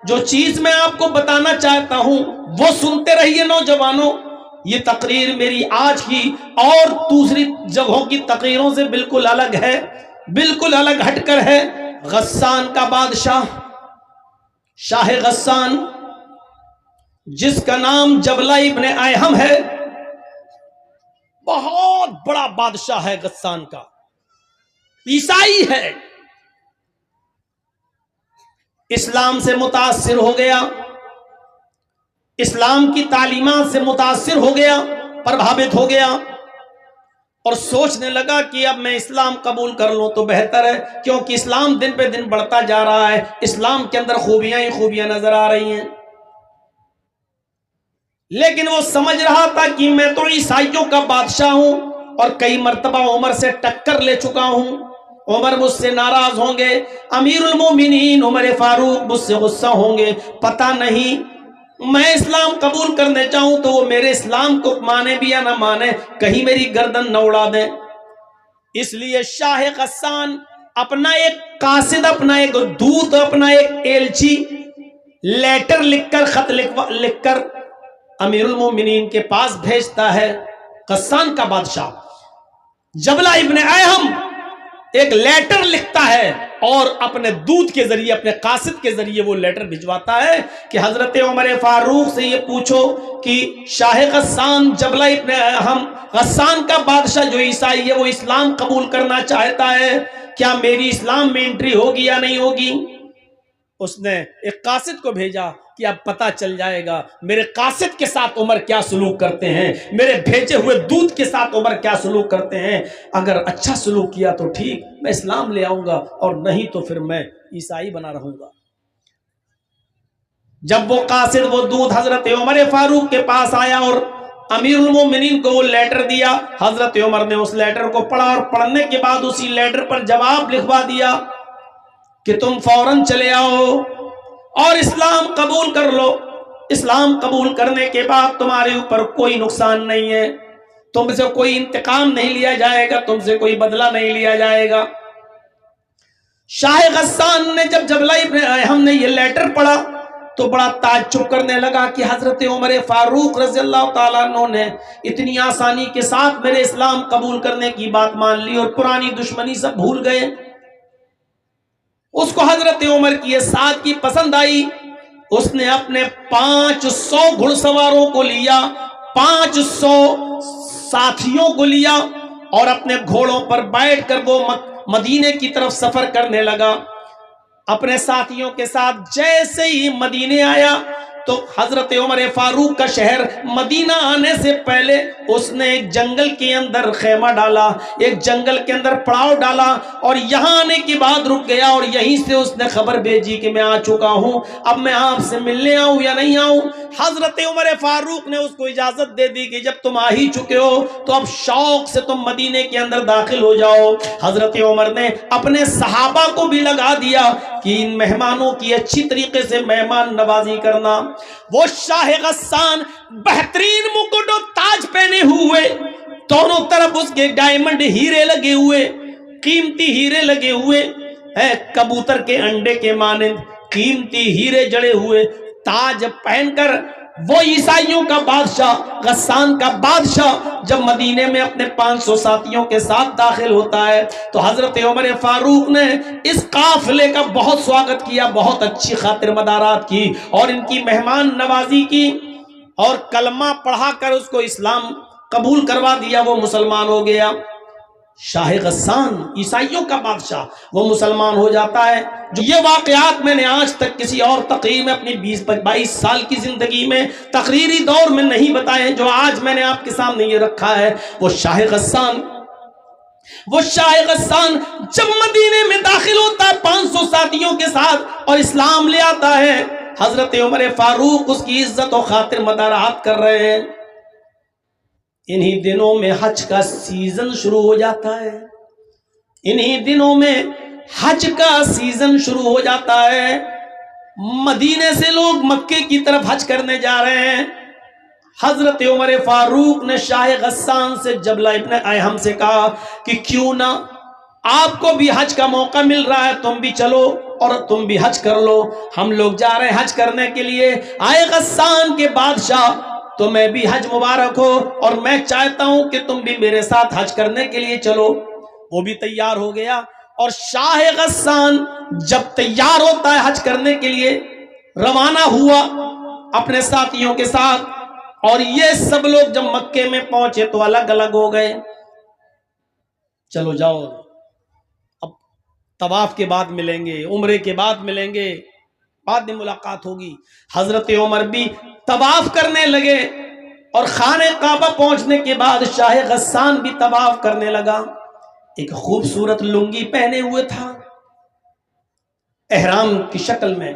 جو چیز میں آپ کو بتانا چاہتا ہوں وہ سنتے رہیے نوجوانوں. یہ تقریر میری آج کی اور دوسری جگہوں کی تقریروں سے بالکل الگ ہے، بالکل الگ ہٹ کر ہے. غسان کا بادشاہ، شاہ غسان، جس کا نام جبلہ ابن ایہم ہے، بہت بڑا بادشاہ ہے غسان کا، عیسائی ہے، اسلام سے متاثر ہو گیا، اسلام کی تعلیمات سے متاثر ہو گیا، پربھاوت ہو گیا، اور سوچنے لگا کہ اب میں اسلام قبول کر لوں تو بہتر ہے، کیونکہ اسلام دن پہ دن بڑھتا جا رہا ہے، اسلام کے اندر خوبیاں ہی خوبیاں نظر آ رہی ہیں. لیکن وہ سمجھ رہا تھا کہ میں تو عیسائیوں کا بادشاہ ہوں اور کئی مرتبہ عمر سے ٹکر لے چکا ہوں، عمر مجھ سے ناراض ہوں گے، امیر المومنین عمر فاروق مجھ سے غصہ ہوں گے، پتہ نہیں میں اسلام قبول کرنے چاہوں تو وہ میرے اسلام کو مانے بھی یا نہ مانے، کہیں میری گردن نہ اڑا دیں. اس لیے شاہ غسان اپنا ایک قاصد، اپنا ایک دودت، اپنا ایک ایلچی لیٹر لکھ کر، خط لکھ کر امیر المومنین کے پاس بھیجتا ہے. غسان کا بادشاہ جبلہ ابن ایہم ایک لیٹر لکھتا ہے اور اپنے دودت کے ذریعے، اپنے قاصد کے ذریعے وہ لیٹر بھجواتا ہے کہ حضرت عمر فاروق سے یہ پوچھو کہ شاہ غسان جبلہ ابن ایہم، غسان کا بادشاہ جو عیسائی ہے، وہ اسلام قبول کرنا چاہتا ہے، کیا میری اسلام میں انٹری ہوگی یا نہیں ہوگی؟ اس نے ایک قاصد کو بھیجا کہ اب پتہ چل جائے گا میرے قاصد کے ساتھ عمر کیا سلوک کرتے ہیں، میرے بھیجے ہوئے دودت کے ساتھ عمر کیا سلوک کرتے ہیں. اگر اچھا سلوک کیا تو ٹھیک، میں اسلام لے آؤں گا، اور نہیں تو پھر میں عیسائی بنا رہوں گا. جب وہ قاصد، وہ دودت حضرت عمر فاروق کے پاس آیا اور امیر المومنین کو وہ لیٹر دیا، حضرت عمر نے اس لیٹر کو پڑھا اور پڑھنے کے بعد اسی لیٹر پر جواب لکھوا دیا کہ تم فوراً چلے آؤ اور اسلام قبول کر لو. اسلام قبول کرنے کے بعد تمہارے اوپر کوئی نقصان نہیں ہے، تم سے کوئی انتقام نہیں لیا جائے گا، تم سے کوئی بدلہ نہیں لیا جائے گا. شاہ غسان نے جب جبلہ ابن ایہم نے یہ لیٹر پڑھا تو بڑا تعجب کرنے لگا کہ حضرت عمر فاروق رضی اللہ تعالیٰ عنہ نے اتنی آسانی کے ساتھ میرے اسلام قبول کرنے کی بات مان لی اور پرانی دشمنی سب بھول گئے. اس کو حضرت عمر کی یہ سادگی پسند آئی. اس نے اپنے 500 گھڑ سواروں کو لیا، 500 ساتھیوں کو لیا اور اپنے گھوڑوں پر بیٹھ کر وہ مدینے کی طرف سفر کرنے لگا. اپنے ساتھیوں کے ساتھ جیسے ہی مدینے آیا تو حضرت عمر فاروق کا شہر مدینہ آنے سے پہلے اس نے ایک جنگل کے اندر خیمہ ڈالا، ایک جنگل کے اندر پڑاؤ ڈالا، اور یہاں آنے کے بعد رک گیا اور یہیں سے اس نے خبر بھیجی کہ میں آ چکا ہوں، اب میں آپ سے ملنے آؤں یا نہیں آؤں. حضرت عمر فاروق نے اس کو اجازت دے دی کہ جب تم آ ہی چکے ہو تو اب شوق سے تم مدینے کے اندر داخل ہو جاؤ. حضرت عمر نے اپنے صحابہ کو بھی لگا دیا کہ ان مہمانوں کی اچھی طریقے سے مہمان نوازی کرنا. وہ شاہ غسان بہترین مکٹ و تاج پہنے ہوئے، دونوں طرف اس کے ڈائمنڈ ہیرے لگے ہوئے، قیمتی ہیرے لگے ہوئے، کبوتر کے انڈے کے مانند قیمتی ہیرے جڑے ہوئے تاج پہن کر وہ عیسائیوں کا بادشاہ، غسان کا بادشاہ جب مدینے میں اپنے 500 ساتھیوں کے ساتھ داخل ہوتا ہے تو حضرت عمر فاروق نے اس قافلے کا بہت سواگت کیا، بہت اچھی خاطر مدارات کی اور ان کی مہمان نوازی کی اور کلمہ پڑھا کر اس کو اسلام قبول کروا دیا. وہ مسلمان ہو گیا. شاہ غسان عیسائیوں کا بادشاہ وہ مسلمان ہو جاتا ہے. جو یہ واقعات میں نے آج تک کسی اور تقریر میں اپنی 20-22 سال کی زندگی میں تقریری دور میں نہیں بتائے، جو آج میں نے آپ کے سامنے یہ رکھا ہے. وہ شاہ غسان جب مدینے میں داخل ہوتا ہے 500 ساتھیوں کے ساتھ اور اسلام لے آتا ہے، حضرت عمر فاروق اس کی عزت و خاطر مدارات کر رہے ہیں. انہی دنوں میں حج کا سیزن شروع ہو جاتا ہے، انہی دنوں میں حج کا سیزن شروع ہو جاتا ہے. مدینے سے لوگ مکے کی طرف حج کرنے جا رہے ہیں. حضرت عمر فاروق نے شاہ غسان سے جبلہ ابن ایہم سے کہا کہ کیوں نہ آپ کو بھی حج کا موقع مل رہا ہے، تم بھی چلو. اور تم بھی حج کر لو، ہم لوگ جا رہے ہیں حج کرنے کے لیے۔ آئے غسان کے بادشاہ، تمہیں بھی حج مبارک ہو، اور میں چاہتا ہوں کہ تم بھی میرے ساتھ حج کرنے کے لیے چلو۔ وہ بھی تیار ہو گیا، اور شاہ غسان جب تیار ہوتا ہے حج کرنے کے لیے، روانہ ہوا اپنے ساتھیوں کے ساتھ، اور یہ سب لوگ جب مکے میں پہنچے تو الگ الگ ہو گئے۔ چلو جاؤ، اب طواف کے بعد ملیں گے، عمرے کے بعد ملیں گے، بعد میں ملاقات ہوگی۔ حضرت عمر بھی طواف کرنے لگے، اور خانہ کعبہ پہنچنے کے بعد شاہ غسان بھی طواف کرنے لگا۔ ایک خوبصورت لنگی پہنے ہوئے تھا احرام کی شکل میں،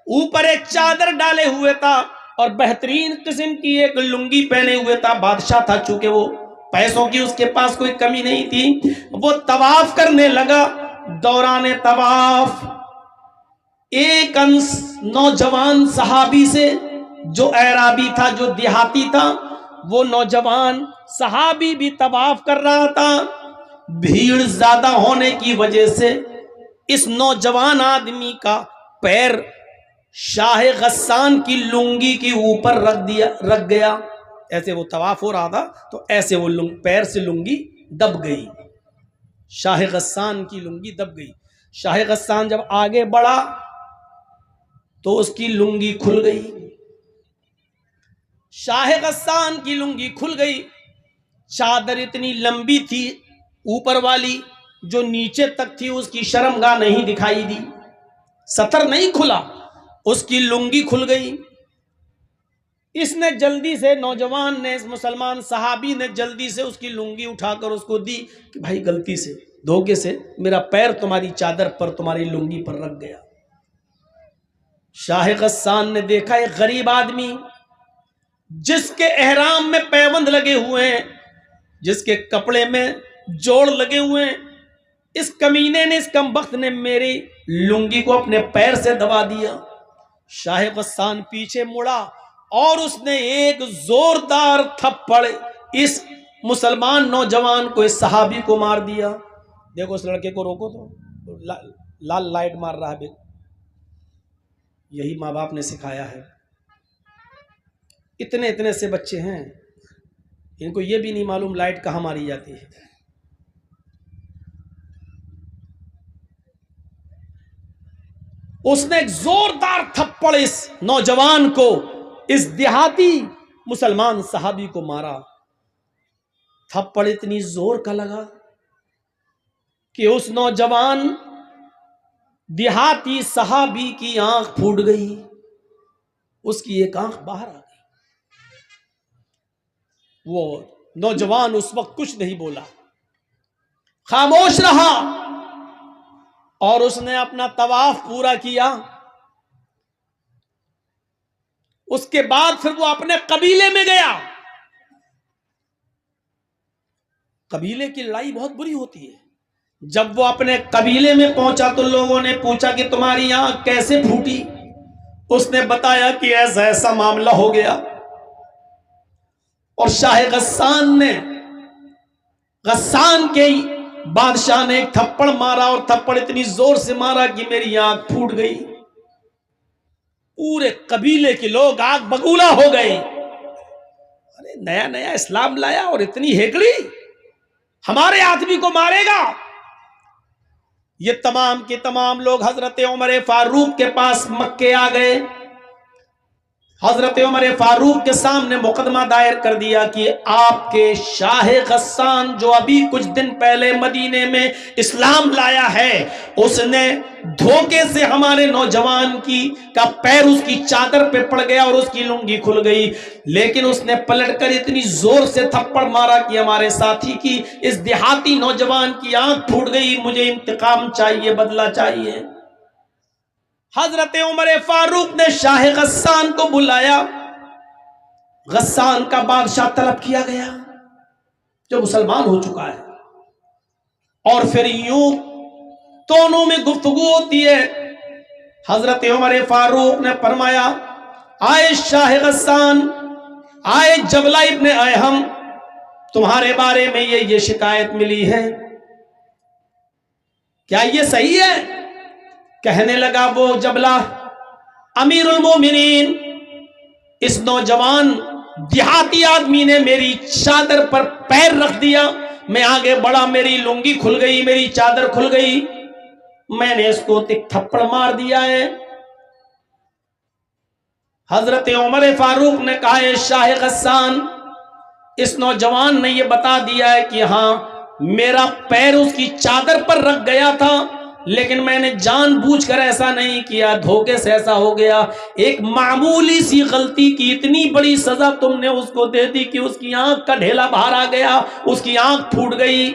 اوپر ایک چادر ڈالے ہوئے تھا، اور بہترین قسم کی ایک لنگی پہنے ہوئے تھا۔ بادشاہ تھا، چونکہ وہ پیسوں کی اس کے پاس کوئی کمی نہیں تھی۔ وہ طواف کرنے لگا۔ دوران طواف ایک نوجوان صحابی سے، جو اعرابی تھا، جو دیہاتی تھا، وہ نوجوان صحابی بھی طواف کر رہا تھا۔ بھیڑ زیادہ ہونے کی وجہ سے اس نوجوان آدمی کا پیر شاہ غسان کی لنگی کے اوپر رکھ گیا۔ ایسے وہ طواف ہو رہا تھا تو ایسے وہ پیر سے لنگی دب گئی، شاہ غسان کی لنگی دب گئی۔ شاہ غسان جب آگے بڑھا تو اس کی لنگی کھل گئی، شاہ غسان کی لنگی کھل گئی۔ چادر اتنی لمبی تھی اوپر والی، جو نیچے تک تھی اس کی شرمگاہ نہیں دکھائی دی، ستر نہیں کھلا، اس کی لنگی کھل گئی۔ اس نے جلدی سے، نوجوان نے، اس مسلمان صحابی نے جلدی سے اس کی لنگی اٹھا کر اس کو دی کہ بھائی غلطی سے، دھوکے سے میرا پیر تمہاری چادر پر، تمہاری لنگی پر رکھ گیا۔ شاہ غسان نے دیکھا ایک غریب آدمی جس کے احرام میں پیوند لگے ہوئے ہیں، جس کے کپڑے میں جوڑ لگے ہوئے ہیں، اس کمینے نے، اس کمبخت نے میری لنگی کو اپنے پیر سے دبا دیا۔ شاہ غسان پیچھے مڑا اور اس نے ایک زوردار تھپڑ اس مسلمان نوجوان کو، اس صحابی کو مار دیا۔ دیکھو اس لڑکے کو روکو تو لال لائٹ مار رہا ہے۔ یہی ماں باپ نے سکھایا ہے۔ اتنے اتنے سے بچے ہیں، ان کو یہ بھی نہیں معلوم لائٹ کہاں ماری جاتی ہے۔ اس نے ایک زوردار تھپڑ اس نوجوان کو، اس دیہاتی مسلمان صحابی کو مارا۔ تھپڑ اتنی زور کا لگا کہ اس نوجوان دیہاتی صحابی کی آنکھ پھوٹ گئی، اس کی ایک آنکھ باہر آ گئی۔ وہ نوجوان اس وقت کچھ نہیں بولا، خاموش رہا، اور اس نے اپنا طواف پورا کیا۔ اس کے بعد پھر وہ اپنے قبیلے میں گیا۔ قبیلے کی لڑائی بہت بری ہوتی ہے۔ جب وہ اپنے قبیلے میں پہنچا تو لوگوں نے پوچھا کہ تمہاری آنکھ کیسے پھوٹی؟ اس نے بتایا کہ ایسا ایسا معاملہ ہو گیا، اور شاہ غسان نے، غسان کے بادشاہ نے ایک تھپڑ مارا، اور تھپڑ اتنی زور سے مارا کہ میری آنکھ پھوٹ گئی۔ پورے قبیلے کے لوگ آگ بگولا ہو گئے۔ ارے نیا نیا اسلام لایا اور اتنی ہیکڑی، ہمارے آدمی کو مارے گا؟ یہ تمام کے تمام لوگ حضرت عمر فاروق کے پاس مکے آ گئے۔ حضرت عمر فاروق کے سامنے مقدمہ دائر کر دیا کہ آپ کے شاہ غسان جو ابھی کچھ دن پہلے مدینے میں اسلام لایا ہے، اس نے دھوکے سے ہمارے نوجوان کا پیر اس کی چادر پہ پڑ گیا اور اس کی لنگی کھل گئی، لیکن اس نے پلٹ کر اتنی زور سے تھپڑ مارا کہ ہمارے ساتھی کی، اس دیہاتی نوجوان کی آنکھ پھوٹ گئی۔ مجھے انتقام چاہیے، بدلہ چاہیے۔ حضرت عمر فاروق نے شاہ غسان کو بلایا۔ غسان کا بادشاہ طلب کیا گیا جو مسلمان ہو چکا ہے، اور پھر یوں دونوں میں گفتگو ہوتی ہے۔ حضرت عمر فاروق نے فرمایا، آئے شاہ غسان، آئے جبلہ ابن ایہم، تمہارے بارے میں یہ شکایت ملی ہے، کیا یہ صحیح ہے؟ کہنے لگا وہ جبلہ امیر المومنین، اس نوجوان دیہاتی آدمی نے میری چادر پر پیر رکھ دیا، میں آگے بڑھا، میری لنگی کھل گئی، میری چادر کھل گئی، میں نے اس کو تھپڑ مار دیا ہے۔ حضرت عمر فاروق نے کہا اے شاہ غسان، اس نوجوان نے یہ بتا دیا ہے کہ ہاں میرا پیر اس کی چادر پر رکھ گیا تھا، لیکن میں نے جان بوجھ کر ایسا نہیں کیا، دھوکے سے ایسا ہو گیا، ایک معمولی سی غلطی کی اتنی بڑی سزا تم نے اس کو دے دی کہ اس کی آنکھ کا ڈھیلا باہر آ گیا، اس کی آنکھ پھوٹ گئی۔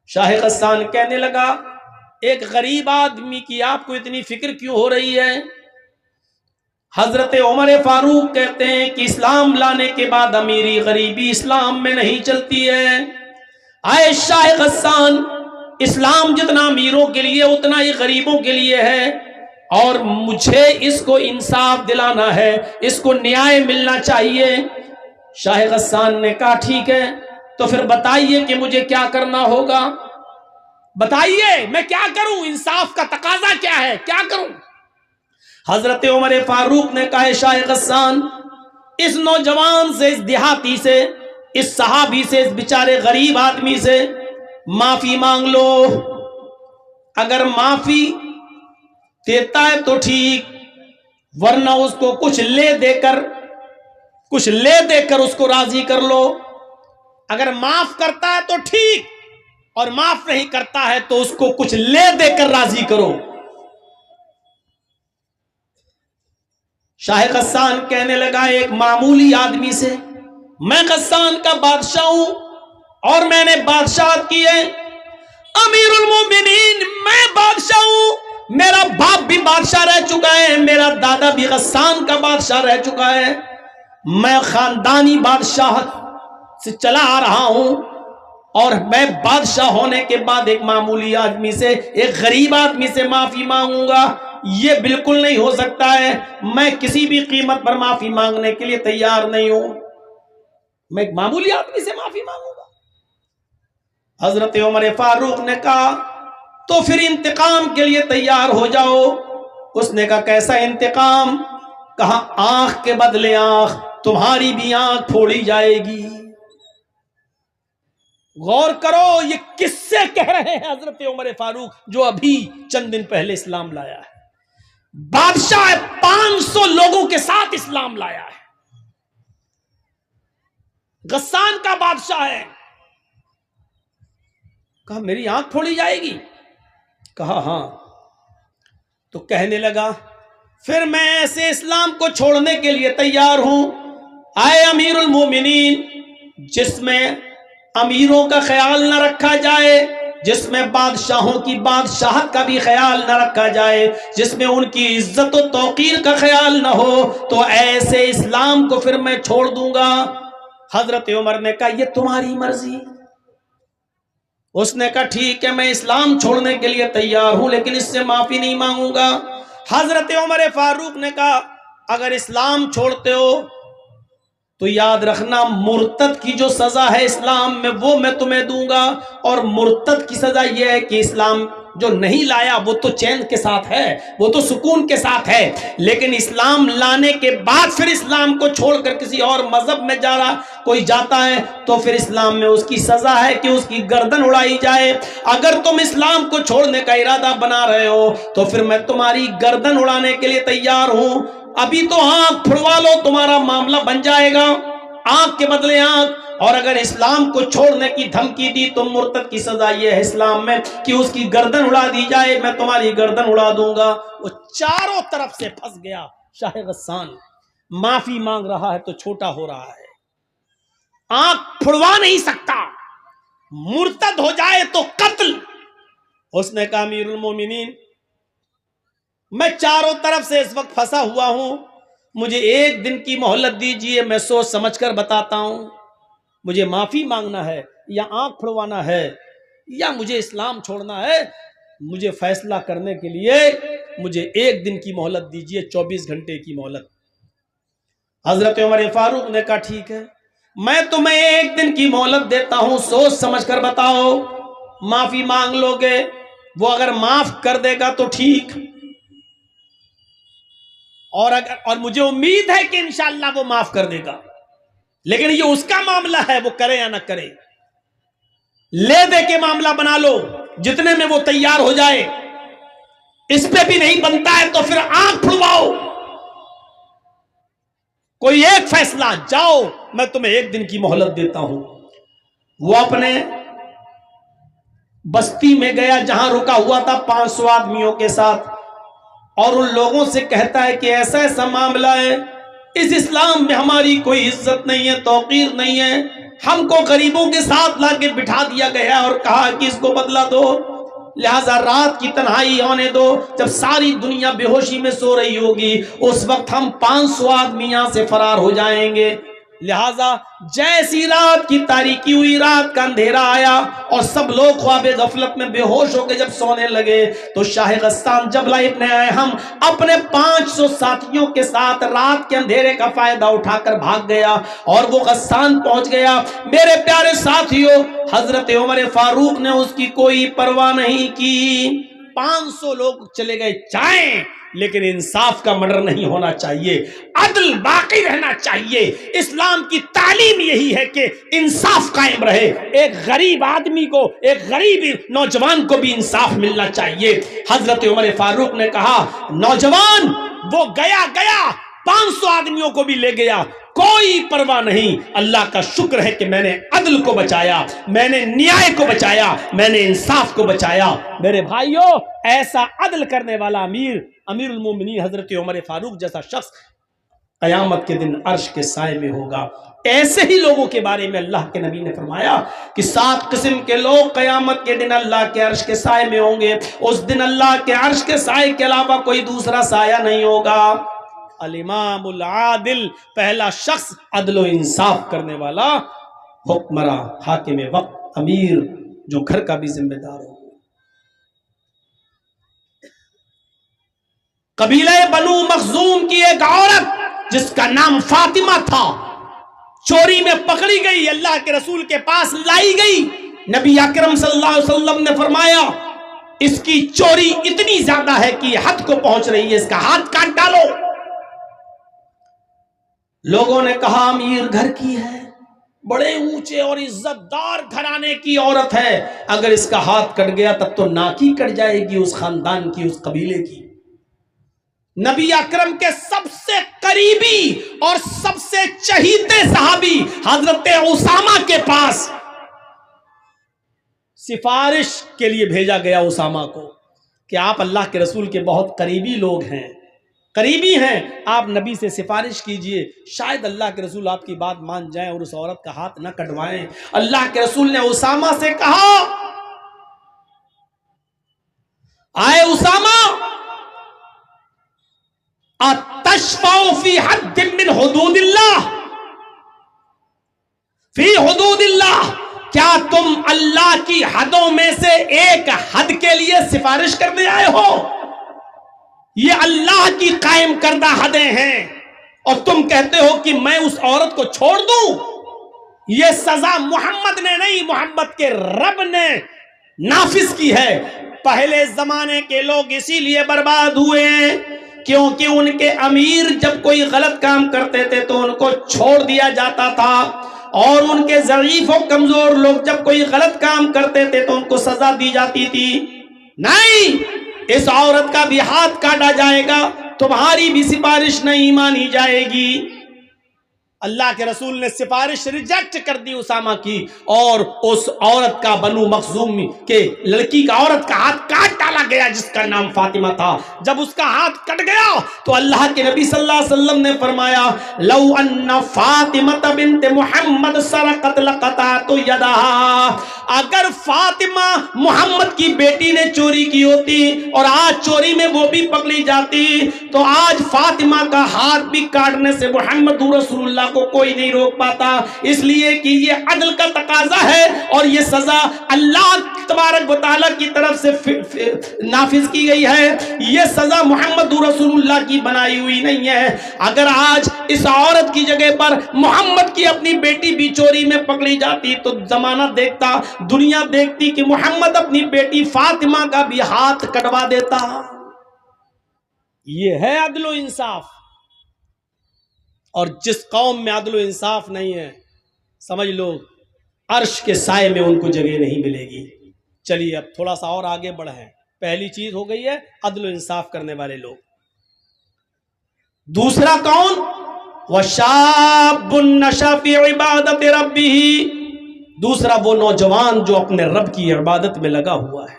شاہ غسان کہنے لگا ایک غریب آدمی کی آپ کو اتنی فکر کیوں ہو رہی ہے؟ حضرت عمر فاروق کہتے ہیں کہ اسلام لانے کے بعد امیری غریبی اسلام میں نہیں چلتی ہے۔ آئے شاہ غسان، اسلام جتنا امیروں کے لیے اتنا ہی غریبوں کے لیے ہے، اور مجھے اس کو انصاف دلانا ہے، اس کو نیائے ملنا چاہیے۔ شاہ غسان نے کہا ٹھیک ہے، تو پھر بتائیے کہ مجھے کیا کرنا ہوگا، بتائیے میں کیا کروں، انصاف کا تقاضا کیا ہے، کیا کروں؟ حضرت عمر فاروق نے کہا شاہ غسان، اس نوجوان سے، اس دیہاتی سے، اس صحابی سے، اس بیچارے غریب آدمی سے معافی مانگ لو، اگر معافی دیتا ہے تو ٹھیک، ورنہ اس کو کچھ لے دے کر اس کو راضی کر لو۔ اگر معاف کرتا ہے تو ٹھیک، اور معاف نہیں کرتا ہے تو اس کو کچھ لے دے کر راضی کرو۔ شاہ غسان کہنے لگا ایک معمولی آدمی سے، میں غسان کا بادشاہ ہوں اور میں نے بادشاہت کی ہے، امیر المومنین میں بادشاہ ہوں، میرا باپ بھی بادشاہ رہ چکا ہے، میرا دادا بھی غسان کا بادشاہ رہ چکا ہے، میں خاندانی بادشاہت سے چلا آ رہا ہوں، اور میں بادشاہ ہونے کے بعد ایک معمولی آدمی سے، ایک غریب آدمی سے معافی مانگوں گا، یہ بالکل نہیں ہو سکتا ہے، میں کسی بھی قیمت پر معافی مانگنے کے لیے تیار نہیں ہوں، میں ایک معمولی آدمی سے معافی مانگوں گا۔ حضرت عمر فاروق نے کہا تو پھر انتقام کے لیے تیار ہو جاؤ۔ اس نے کہا کیسا انتقام؟ کہا آنکھ کے بدلے آنکھ، تمہاری بھی آنکھ پھوڑی جائے گی۔ غور کرو یہ کس سے کہہ رہے ہیں حضرت عمر فاروق، جو ابھی چند دن پہلے اسلام لایا ہے، بادشاہ 500 لوگوں کے ساتھ اسلام لایا ہے، غسان کا بادشاہ ہے۔ کہا میری آنکھ پھوڑی جائے گی؟ کہا ہاں۔ تو کہنے لگا پھر میں ایسے اسلام کو چھوڑنے کے لیے تیار ہوں، آئے امیر المومنین، جس میں امیروں کا خیال نہ رکھا جائے، جس میں بادشاہوں کی بادشاہت کا بھی خیال نہ رکھا جائے، جس میں ان کی عزت و توقیر کا خیال نہ ہو، تو ایسے اسلام کو پھر میں چھوڑ دوں گا۔ حضرت عمر نے کہا یہ تمہاری مرضی۔ اس نے کہا ٹھیک ہے، میں اسلام چھوڑنے کے لیے تیار ہوں، لیکن اس سے معافی نہیں مانگوں گا۔ حضرت عمر فاروق نے کہا اگر اسلام چھوڑتے ہو تو یاد رکھنا مرتد کی جو سزا ہے اسلام میں وہ میں تمہیں دوں گا، اور مرتد کی سزا یہ ہے کہ اسلام جو نہیں لایا وہ تو چین کے ساتھ ہے، وہ تو سکون کے ساتھ ہے، لیکن اسلام لانے کے بعد پھر اسلام کو چھوڑ کر کسی اور مذہب میں کوئی جاتا ہے تو پھر اسلام میں اس کی سزا ہے کہ اس کی گردن اڑائی جائے۔ اگر تم اسلام کو چھوڑنے کا ارادہ بنا رہے ہو تو پھر میں تمہاری گردن اڑانے کے لیے تیار ہوں، ابھی تو آنکھ پھڑوا لو، تمہارا معاملہ بن جائے گا، آنکھ کے بدلے آنکھ۔ اور اگر اسلام کو چھوڑنے کی دھمکی دی تو مرتد کی سزا یہ ہے اسلام میں کہ اس کی گردن اڑا دی جائے، میں تمہاری گردن اڑا دوں گا۔ وہ چاروں طرف سے پھنس گیا۔ شاہ غسان معافی مانگ رہا ہے تو چھوٹا ہو رہا ہے، آنکھ پھڑوا نہیں سکتا، مرتد ہو جائے تو قتل۔ اس نے کہا امیر المومنین میں چاروں طرف سے اس وقت پھنسا ہوا ہوں، مجھے ایک دن کی مہلت دیجئے، میں سوچ سمجھ کر بتاتا ہوں، مجھے معافی مانگنا ہے یا آنکھ پھڑوانا ہے یا مجھے اسلام چھوڑنا ہے، مجھے فیصلہ کرنے کے لیے مجھے ایک دن کی مہلت دیجئے، 24 گھنٹے کی مہلت۔ حضرت عمر فاروق نے کہا ٹھیک ہے، میں تمہیں ایک دن کی مہلت دیتا ہوں، سوچ سمجھ کر بتاؤ، معافی مانگ لو گے وہ اگر معاف کر دے گا تو ٹھیک، اور مجھے امید ہے کہ انشاءاللہ وہ معاف کر دے گا، لیکن یہ اس کا معاملہ ہے، وہ کرے یا نہ کرے۔ لے دے کے معاملہ بنا لو، جتنے میں وہ تیار ہو جائے۔ اس پہ بھی نہیں بنتا ہے تو پھر آنکھ پھڑواؤ، کوئی ایک فیصلہ، جاؤ میں تمہیں 1 دن کی مہلت دیتا ہوں۔ وہ اپنے بستی میں گیا جہاں رکا ہوا تھا 500 آدمیوں کے ساتھ، اور ان لوگوں سے کہتا ہے کہ ایسا ایسا معاملہ ہے، اس اسلام میں ہماری کوئی عزت نہیں ہے، توقیر نہیں ہے، ہم کو غریبوں کے ساتھ لا کے بٹھا دیا گیا اور کہا کہ اس کو بدلہ دو، لہذا رات کی تنہائی ہونے دو، جب ساری دنیا بے ہوشی میں سو رہی ہوگی اس وقت ہم 500 آدمی یہاں سے فرار ہو جائیں گے۔ لہذا جیسی رات کی تاریکی ہوئی، رات کا اندھیرا آیا اور سب لوگ خواب غفلت میں بے ہوش ہو کے جب سونے لگے تو شاہ غسان جبلہ ابن اہم اپنے 500 ساتھیوں کے ساتھ رات کے اندھیرے کا فائدہ اٹھا کر بھاگ گیا، اور وہ غسان پہنچ گیا۔ میرے پیارے ساتھیوں، حضرت عمر فاروق نے اس کی کوئی پرواہ نہیں کی۔ 500 لوگ چلے گئے جائیں، لیکن انصاف کا مرڈر نہیں ہونا چاہیے، عدل باقی رہنا چاہیے۔ اسلام کی تعلیم یہی ہے کہ انصاف قائم رہے، ایک غریب آدمی کو، ایک غریب نوجوان کو بھی انصاف ملنا چاہیے۔ حضرت عمر فاروق نے کہا نوجوان وہ گیا 500 آدمیوں کو بھی لے گیا، کوئی پرواہ نہیں، اللہ کا شکر ہے کہ میں نے عدل کو بچایا، میں نے نیائے کو بچایا، میں نے انصاف کو بچایا۔ میرے بھائیوں، ایسا عدل کرنے والا امیر المومنین حضرت عمر فاروق جیسا شخص قیامت کے دن عرش کے سائے میں ہوگا۔ ایسے ہی لوگوں کے بارے میں اللہ کے نبی نے فرمایا کہ 7 قسم کے لوگ قیامت کے دن اللہ کے عرش کے سائے میں ہوں گے، اس دن اللہ کے عرش کے سائے کے علاوہ کوئی دوسرا سایہ نہیں ہوگا۔ الامام العادل، پہلا شخص عدل و انصاف کرنے والا، حکمراں، حاکم وقت، امیر جو گھر کا بھی ذمہ دار ہو۔ قبیلہ بنو مخزوم کی ایک عورت جس کا نام فاطمہ تھا، چوری میں پکڑی گئی، اللہ کے رسول کے پاس لائی گئی۔ نبی اکرم صلی اللہ علیہ وسلم نے فرمایا اس کی چوری اتنی زیادہ ہے کہ حد کو پہنچ رہی ہے، اس کا ہاتھ کاٹ ڈالو۔ لوگوں نے کہا امیر گھر کی ہے، بڑے اونچے اور عزت دار گھرانے کی عورت ہے، اگر اس کا ہاتھ کٹ گیا تب تو ناک ہی کٹ جائے گی اس خاندان کی، اس قبیلے کی۔ نبی اکرم کے سب سے قریبی اور سب سے چہیتے صحابی حضرت اسامہ کے پاس سفارش کے لیے بھیجا گیا اسامہ کو کہ آپ اللہ کے رسول کے بہت قریبی لوگ ہیں، قریبی ہیں، آپ نبی سے سفارش کیجئے، شاید اللہ کے رسول آپ کی بات مان جائیں اور اس عورت کا ہاتھ نہ کٹوائیں۔ اللہ کے رسول نے اسامہ سے کہا آئے اسامہ، اتشفع فی حد من حدود اللہ، فی حدود اللہ، کیا تم اللہ کی حدوں میں سے ایک حد کے لیے سفارش کرنے آئے ہو؟ یہ اللہ کی قائم کردہ حدیں ہیں اور تم کہتے ہو کہ میں اس عورت کو چھوڑ دوں؟ یہ سزا محمد نے نہیں، محمد کے رب نے نافذ کی ہے۔ پہلے زمانے کے لوگ اسی لیے برباد ہوئے ہیں کیونکہ ان کے امیر جب کوئی غلط کام کرتے تھے تو ان کو چھوڑ دیا جاتا تھا، اور ان کے ضعیف و کمزور لوگ جب کوئی غلط کام کرتے تھے تو ان کو سزا دی جاتی تھی۔ نہیں، اس عورت کا بھی ہاتھ کاٹا جائے گا، تمہاری بھی سفارش نہیں مانی جائے گی۔ اللہ کے رسول نے سفارش ریجیکٹ کر دی اسامہ کی، اور اس عورت کا بنو مخزوم کے لڑکی کا عورت کا ہاتھ کاٹ ڈالا گیا جس کا نام فاطمہ تھا۔ جب اس کا ہاتھ کٹ گیا تو اللہ کے نبی صلی اللہ علیہ وسلم نے فرمایا لو ان فاطمہ بنت محمد سرقت لقطعت یدہا، اگر فاطمہ محمد کی بیٹی نے چوری کی ہوتی اور آج چوری میں وہ بھی پکڑی جاتی تو آج فاطمہ کا ہاتھ بھی کاٹنے سے محمد رسول اللہ کو کوئی نہیں روک پاتا، اس لیے کہ یہ عدل کا تقاضا ہے اور یہ سزا اللہ تبارک و تعالیٰ کی طرف سے نافذ کی گئی ہے، یہ سزا محمد رسول اللہ کی بنائی ہوئی نہیں ہے۔ اگر آج اس عورت کی جگہ پر محمد کی اپنی بیٹی بھی چوری میں پکڑی جاتی تو زمانہ دیکھتا، دنیا دیکھتی کہ محمد اپنی بیٹی فاطمہ کا بھی ہاتھ کٹوا دیتا۔ یہ ہے عدل و انصاف، اور جس قوم میں عدل و انصاف نہیں ہے سمجھ لو عرش کے سائے میں ان کو جگہ نہیں ملے گی۔ چلیے اب تھوڑا سا اور آگے بڑھیں۔ پہلی چیز ہو گئی ہے عدل و انصاف کرنے والے لوگ، دوسرا کون؟ وَشَابٌ نَشَأَ فِي عِبَادَةِ رَبِّهِ، دوسرا وہ نوجوان جو اپنے رب کی عبادت میں لگا ہوا ہے،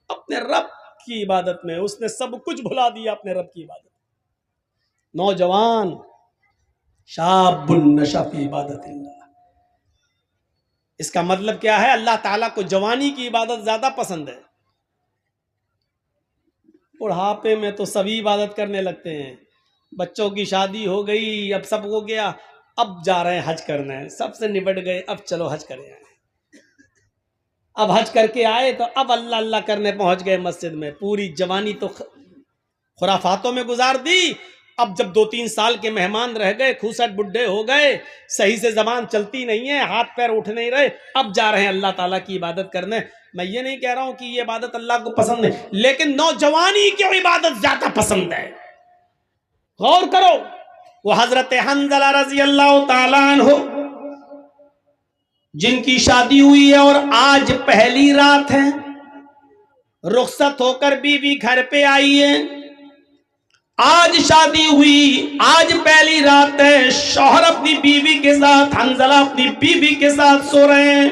اپنے رب کی عبادت میں اس نے سب کچھ بھلا دیا اپنے رب کی عبادت۔ نوجوان شاب نشأ فی عبادت اللہ، اس کا مطلب کیا ہے؟ اللہ تعالیٰ کو جوانی کی عبادت زیادہ پسند ہے۔ بڑھاپے میں تو سبھی عبادت کرنے لگتے ہیں، بچوں کی شادی ہو گئی، اب سب ہو گیا، اب جا رہے ہیں حج کرنا ہے، سب سے نبٹ گئے، اب چلو حج کریں آئے، اب حج کر کے آئے تو اب اللہ اللہ کرنے پہنچ گئے مسجد میں۔ پوری جوانی تو خرافاتوں میں گزار دی، اب جب 2-3 سال کے مہمان رہ گئے، کھوسٹ بڈھے ہو گئے، صحیح سے زبان چلتی نہیں ہے، ہاتھ پیر اٹھ نہیں رہے، اب جا رہے ہیں اللہ تعالیٰ کی عبادت کرنے۔ میں یہ نہیں کہہ رہا ہوں کہ یہ عبادت اللہ کو پسند ہے، لیکن نوجوانی کی عبادت زیادہ پسند ہے۔ غور کرو، وہ حضرت حنظلہ رضی اللہ تعالیٰ عنہ جن کی شادی ہوئی ہے اور آج پہلی رات ہے، رخصت ہو کر بیوی گھر پہ آئی ہے، آج شادی ہوئی، آج پہلی رات ہے، شوہر اپنی بیوی کے ساتھ، حنظلہ اپنی بیوی کے ساتھ سو رہے ہیں۔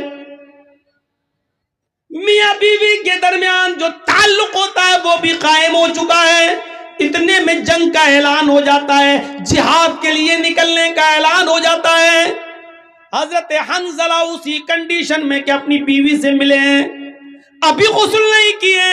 میاں بیوی کے درمیان جو تعلق ہوتا ہے وہ بھی قائم ہو چکا ہے، اتنے میں جنگ کا اعلان ہو جاتا ہے، جہاد کے لیے نکلنے کا اعلان ہو جاتا ہے۔ حضرت حنظلہ اسی کنڈیشن میں کہ اپنی بیوی سے ملے ہیں، ابھی غسل نہیں کیے،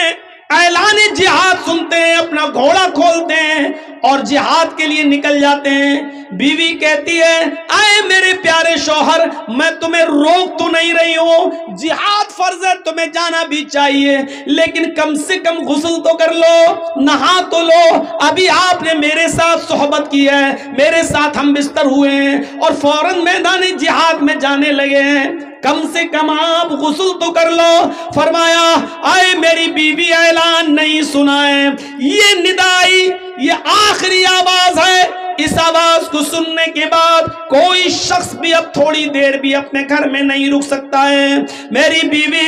اعلان جہاد سنتے ہیں، اپنا گھوڑا کھولتے ہیں اور جہاد کے لیے نکل جاتے ہیں۔ بیوی کہتی ہے، اے میرے پیارے شوہر، میں تمہیں روک تو نہیں رہی ہوں، جہاد فرض ہے، تمہیں جانا بھی چاہیے، لیکن کم سے کم غسل تو کر لو، نہا تو لو، ابھی آپ نے میرے ساتھ صحبت کی ہے، میرے ساتھ ہم بستر ہوئے ہیں اور فوراً میدان جہاد میں جانے لگے ہیں، کم سے کم آپ غسل تو کر لو۔ فرمایا، اے میری بیوی، اعلان نہیں سنا ہے، یہ ندائی، یہ آخری آواز ہے، اس آواز کو سننے کے بعد کوئی شخص بھی اب تھوڑی دیر بھی اپنے گھر میں نہیں رک سکتا ہے۔ میری بیوی،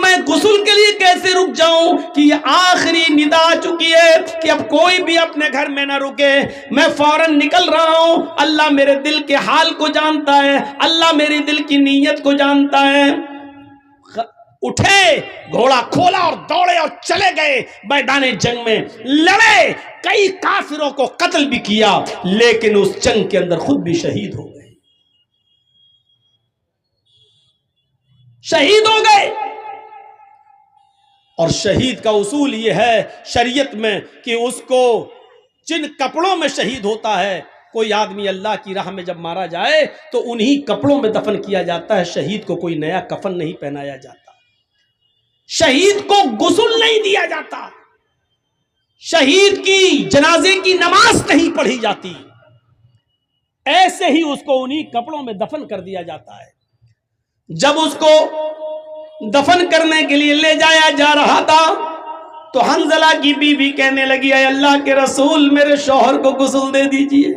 میں غسل کے لیے کیسے رک جاؤں کہ یہ آخری ندا آ چکی ہے کہ اب کوئی بھی اپنے گھر میں نہ رکے، میں فوراً نکل رہا ہوں، اللہ میرے دل کے حال کو جانتا ہے، اللہ میری دل کی نیت کو جانتا ہے۔ اٹھے، گھوڑا کھولا اور دوڑے اور چلے گئے میدان جنگ میں، لڑے، کئی کافروں کو قتل بھی کیا، لیکن اس جنگ کے اندر خود بھی شہید ہو گئے، شہید ہو گئے۔ اور شہید کا اصول یہ ہے شریعت میں کہ اس کو جن کپڑوں میں شہید ہوتا ہے، کوئی آدمی اللہ کی راہ میں جب مارا جائے تو انہی کپڑوں میں دفن کیا جاتا ہے، شہید کو کوئی نیا کفن نہیں پہنایا جاتا، شہید کو غسل نہیں دیا جاتا، شہید کی جنازے کی نماز نہیں پڑھی جاتی، ایسے ہی اس کو انہی کپڑوں میں دفن کر دیا جاتا ہے۔ جب اس کو دفن کرنے کے لیے لے جایا جا رہا تھا تو حنظلہ کی بیوی کہنے لگی، اے اللہ کے رسول، میرے شوہر کو غسل دے دیجئے۔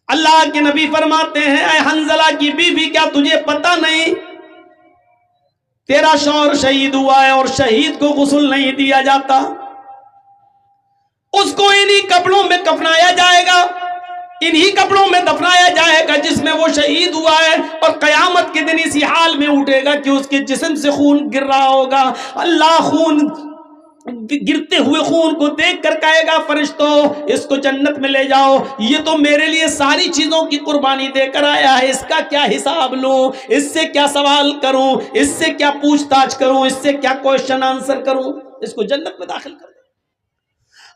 اللہ کے نبی فرماتے ہیں، اے حنظلہ کی بیوی، کیا تجھے پتہ نہیں تیرا شوہر شہید ہوا ہے اور شہید کو غسل نہیں دیا جاتا، اس کو انہی کپڑوں میں کفنایا جائے گا، انہی کپڑوں میں دفنایا جائے گا جس میں وہ شہید ہوا ہے، اور قیامت کے دن اسی حال میں اٹھے گا کہ اس کے جسم سے خون گر رہا ہوگا۔ اللہ گرتے ہوئے خون کو دیکھ کر کہے گا، فرشتوں اس کو جنت میں لے جاؤ، یہ تو میرے لیے ساری چیزوں کی قربانی دے کر آیا ہے، اس کا کیا حساب لوں، اس سے کیا سوال کروں، اس سے کیا پوچھ تاچھ کروں، اس سے کیا کوشچن آنسر کروں، اس کو جنت میں داخل کر دے۔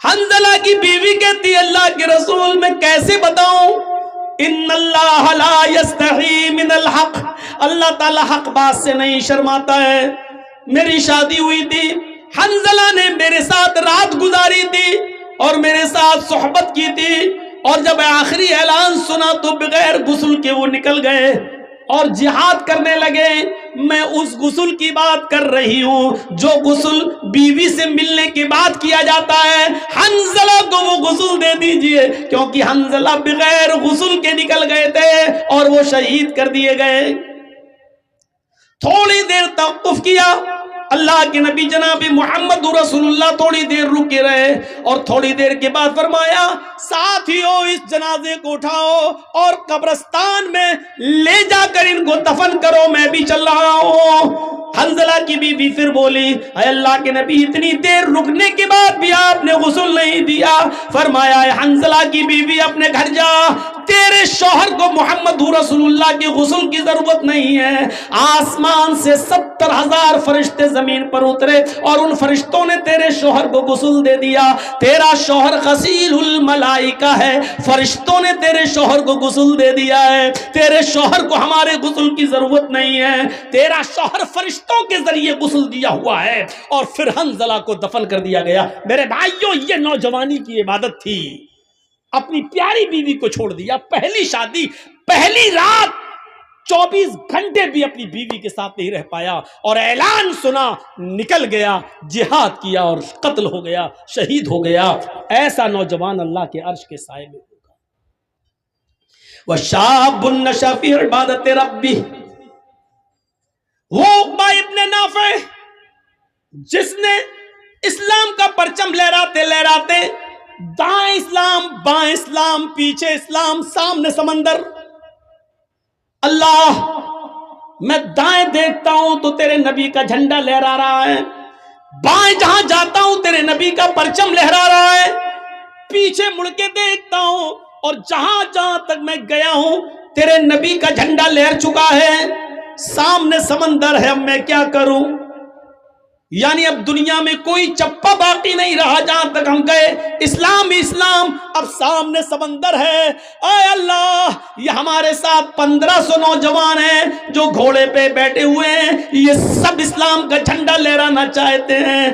حنظلہ کی بیوی کہتی ہے، اللہ کے رسول، میں کیسے بتاؤں، ان اللہ لا یستحی من الحق، اللہ تعالی حق بات سے نہیں شرماتا ہے۔ میری شادی ہوئی تھی، حنظلہ نے میرے ساتھ رات گزاری تھی اور میرے ساتھ صحبت کی تھی، اور جب آخری اعلان سنا تو بغیر غسل کے وہ نکل گئے اور جہاد کرنے لگے۔ میں اس غسل کی بات کر رہی ہوں جو غسل بیوی سے ملنے کے بعد کیا جاتا ہے۔ حنظلہ کو وہ غسل دے دیجئے، کیونکہ حنظلہ بغیر غسل کے نکل گئے تھے اور وہ شہید کر دیے گئے۔ تھوڑی دیر توقف کیا، اللہ کے نبی جناب محمد رسول اللہ تھوڑی دیر رکے رہے اور تھوڑی دیر کے بعد فرمایا ساتھیو اس جنازے کو اٹھاؤ اور قبرستان میں لے جا کر ان کو دفن کرو، میں بھی چل رہا ہوں۔ حنظلہ کی بیوی پھر بولی اے اللہ کے نبی اتنی دیر رکنے کے بعد بھی آپ نے غسل نہیں دیا۔ فرمایا اے حنظلہ کی بیوی اپنے گھر جا، تیرے شوہر کو محمد رسول اللہ کی غسل کی ضرورت نہیں ہے۔ آسمان سے 70,000 فرشتے زمین پر اترے اور ان فرشتوں نے تیرے شوہر کو غسل دے دیا۔ تیرا شوہر غسیل الملائکہ ہے، فرشتوں نے تیرے شوہر کو غسل دے دیا ہے۔ تیرے شوہر کو ہمارے غسل کی ضرورت نہیں ہے، تیرا شوہر فرشتوں کے ذریعے غسل دیا ہوا ہے۔ اور پھر حنظلہ کو دفن کر دیا گیا۔ میرے بھائیوں یہ نوجوانی کی عبادت تھی، اپنی پیاری بیوی کو چھوڑ دیا، پہلی شادی، پہلی رات، 24 گھنٹے بھی اپنی بیوی کے ساتھ نہیں رہ پایا، اور اعلان سنا نکل گیا، جہاد کیا اور قتل ہو گیا، شہید ہو گیا۔ ایسا نوجوان اللہ کے عرش کے سائے میں ہوگا۔ وَشَابٌ نَشَأَ فِي عِبَادَةِ رَبِّهِ، وہ عقبہ ابن نافع جس نے اسلام کا پرچم لہراتے لہراتے دائیں اسلام بائیں اسلام پیچھے اسلام سامنے سمندر، اللہ میں دائیں دیکھتا ہوں تو تیرے نبی کا جھنڈا لہرا رہا ہے، بائیں جہاں جاتا ہوں تیرے نبی کا پرچم لہرا رہا ہے، پیچھے مڑ کے دیکھتا ہوں اور جہاں جہاں تک میں گیا ہوں تیرے نبی کا جھنڈا لہر چکا ہے، سامنے سمندر ہے، اب میں کیا کروں؟ یعنی اب دنیا میں کوئی چپا باقی نہیں رہا، جہاں تک ہم گئے اسلام ہی اسلام، اب سامنے سمندر ہے۔ اے اللہ یہ ہمارے ساتھ 1500 نوجوان ہیں جو گھوڑے پہ بیٹھے ہوئے ہیں، یہ سب اسلام کا جھنڈا لہرانا چاہتے ہیں،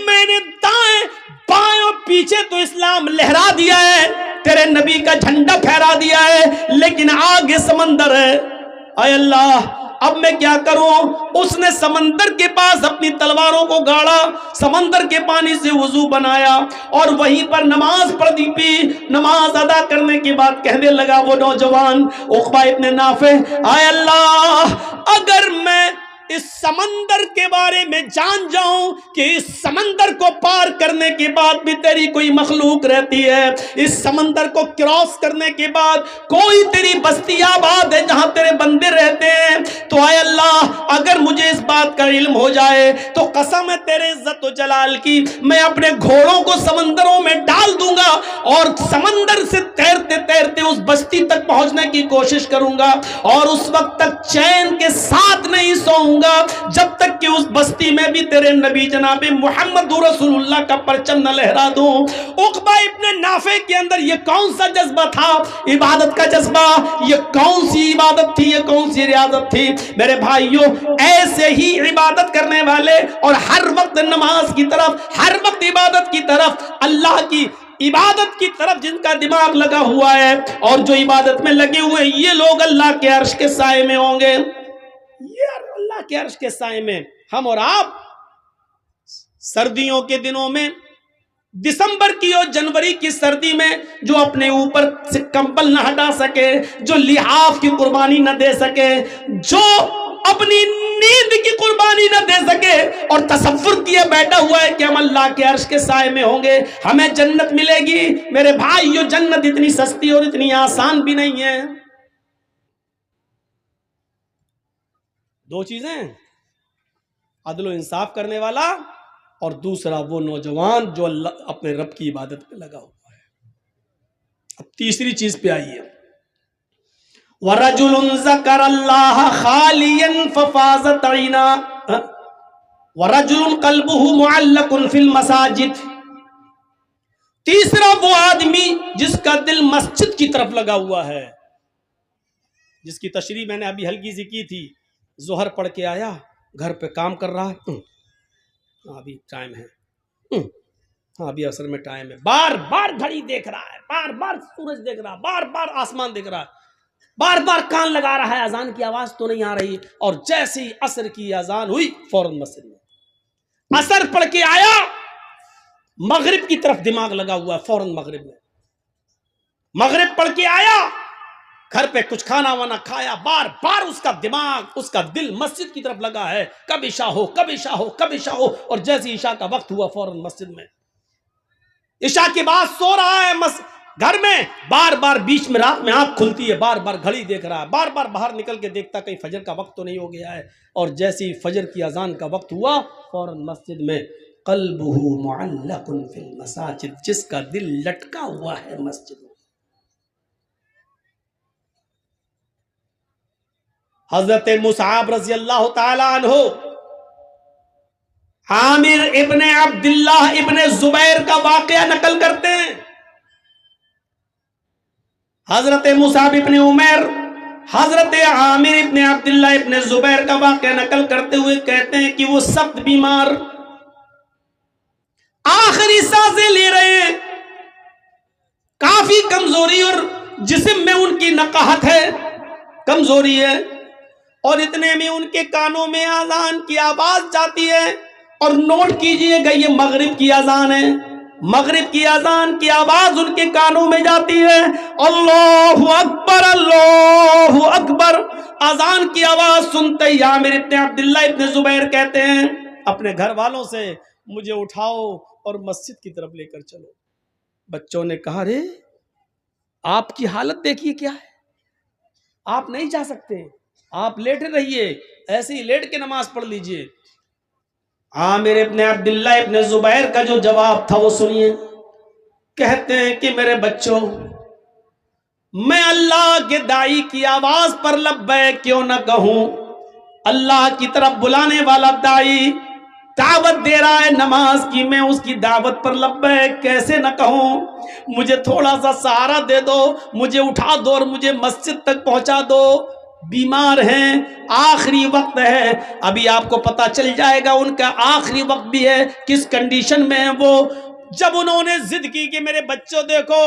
میں نے دائیں بائیں اور پیچھے تو اسلام لہرا دیا ہے، تیرے نبی کا جھنڈا پھہرا دیا ہے، لیکن آگے سمندر ہے۔ اے اللہ اب میں کیا کروں؟ اس نے سمندر کے پاس اپنی تلواروں کو گاڑا، سمندر کے پانی سے وضو بنایا اور وہیں پر نماز پڑھ دی پی۔ نماز ادا کرنے کے بعد کہنے لگا وہ نوجوان عقبہ ابن نافع، اے اللہ اگر میں اس سمندر کے بارے میں جان جاؤں کہ اس سمندر کو پار کرنے کے بعد بھی تیری کوئی مخلوق رہتی ہے، اس سمندر کو کراس کرنے کے بعد کوئی تیری بستی آباد ہے جہاں تیرے بندے رہتے ہیں، تو اے اللہ اگر مجھے اس بات کا علم ہو جائے تو قسم ہے تیرے عزت و جلال کی میں اپنے گھوڑوں کو سمندروں میں ڈال دوں گا اور سمندر سے تیرتے تیرتے اس بستی تک پہنچنے کی کوشش کروں گا، اور اس وقت تک چین کے ساتھ نہیں سوؤں گا جب تک کہ اس بستی میں بھی تیرے نبی جناب محمد رسول اللہ کا پرچم نہ لہرا دوں۔ عقبہ ابن نافع کے اندر یہ کون سا جذبہ تھا؟ عبادت کا جذبہ۔ یہ کون سی عبادت تھی؟ یہ کون سی ریاضت تھی؟ میرے بھائیوں ایسے ہی عبادت کرنے والے اور ہر وقت نماز کی طرف، ہر وقت عبادت کی طرف، اللہ کی عبادت کی طرف جن کا دماغ لگا ہوا ہے اور جو عبادت میں لگے ہوئے، یہ لوگ اللہ کے عرش کے سائے میں ہوں گے۔ یہ اللہ کے عرش کے سائے میں ہم اور آپ سردیوں کے دنوں میں، دسمبر کی اور جنوری کی سردی میں جو اپنے اوپر سے کمبل نہ ہٹا سکے، جو لحاف کی قربانی نہ دے سکے، جو اپنی نیند کی قربانی نہ دے سکے اور تصور کیے بیٹھا ہوا ہے کہ ہم اللہ کے عرش کے سائے میں ہوں گے، ہمیں جنت ملے گی، میرے بھائیو جنت اتنی سستی اور اتنی آسان بھی نہیں ہے۔ دو چیزیں، عدل و انصاف کرنے والا اور دوسرا وہ نوجوان جو اللہ اپنے رب کی عبادت پہ لگا ہوا ہے۔ اب تیسری چیز پہ آئیے، وَرَجُلٌ ذَكَرَ اللَّهَ خَالِيًا فَفَاضَتْ عَيْنَاهُ وَرَجُلٌ قَلْبُهُ مُعَلَّقٌ فِي الْمَسَاجِدِ، تیسرا وہ آدمی جس کا دل مسجد کی طرف لگا ہوا ہے، جس کی تشریح میں نے ابھی ہلکی سی کی تھی. ظہر پڑھ کے آیا, گھر پہ کام کر رہا ہے, ابھی ٹائم ہے, ابھی عصر میں ٹائم ہے, بار بار گھڑی دیکھ رہا ہے, بار بار سورج دیکھ رہا ہے, بار بار آسمان دیکھ رہا ہے, بار بار کان لگا رہا ہے اذان کی آواز تو نہیں آ رہی. اور جیسے ہی عصر کی اذان ہوئی فوراً مسجد میں عصر پڑھ کے آیا, مغرب کی طرف دماغ لگا ہوا ہے, فوراً مغرب میں مغرب پڑھ کے آیا, گھر پہ کچھ کھانا وانا کھایا, بار بار اس کا دماغ اس کا دل مسجد کی طرف لگا ہے, کب عشاء ہو کب عشاء ہو کب عشاء ہو. اور جیسے عشاء کا وقت ہوا فوراً مسجد میں, عشاء کے بعد سو رہا ہے گھر میں, بار بار بیچ میں رات میں آنکھ کھلتی ہے, بار بار گھڑی دیکھ رہا ہے, بار بار باہر نکل کے دیکھتا کہیں فجر کا وقت تو نہیں ہو گیا ہے. اور جیسے ہی فجر کی اذان کا وقت ہوا فوراً مسجد میں. قلبہ معلق فی المساجد, جس کا دل لٹکا ہوا ہے مسجد میں. حضرت مصعب رضی اللہ تعالی عنہ عامر ابن عبداللہ ابن زبیر کا واقعہ نقل کرتے ہیں. حضرت مصعب ابن عمیر حضرت عامر ابن عبداللہ ابن زبیر کا واقعہ نقل کرتے ہوئے کہتے ہیں کہ وہ سخت بیمار, آخری سانسیں لے رہے ہیں, کافی کمزوری اور جسم میں ان کی نقاہت ہے, کمزوری ہے. اور اتنے میں ان کے کانوں میں اذان کی آواز جاتی ہے. اور نوٹ کیجئے گا یہ مغرب کی اذان ہے, مغرب کی اذان کی آواز ان کے کانوں میں جاتی ہے. اللہ اکبر اللہ اکبر. اذان کی آواز سنتے ہی عامر ابن عبداللہ ابن زبیر کہتے ہیں اپنے گھر والوں سے مجھے اٹھاؤ اور مسجد کی طرف لے کر چلو. بچوں نے کہا رے آپ کی حالت دیکھیے کیا ہے, آپ نہیں جا سکتے, آپ لیٹ رہیے, ایسے ہی لیٹ کے نماز پڑھ لیجئے. عامر ابن عبداللہ ابن زبیر کا جو جواب تھا وہ سنیے. کہتے ہیں کہ میرے بچوں, میں اللہ کے داعی کی آواز پر لبیک کیوں نہ کہوں. اللہ کی طرف بلانے والا داعی دعوت دے رہا ہے نماز کی, میں اس کی دعوت پر لبیک کیسے نہ کہوں. مجھے تھوڑا سا سہارا دے دو, مجھے اٹھا دو اور مجھے مسجد تک پہنچا دو. بیمار ہیں, آخری وقت ہے, ابھی آپ کو پتا چل جائے گا ان کا آخری وقت بھی ہے, کس کنڈیشن میں ہے وہ. جب انہوں نے ضد کی کہ میرے بچوں دیکھو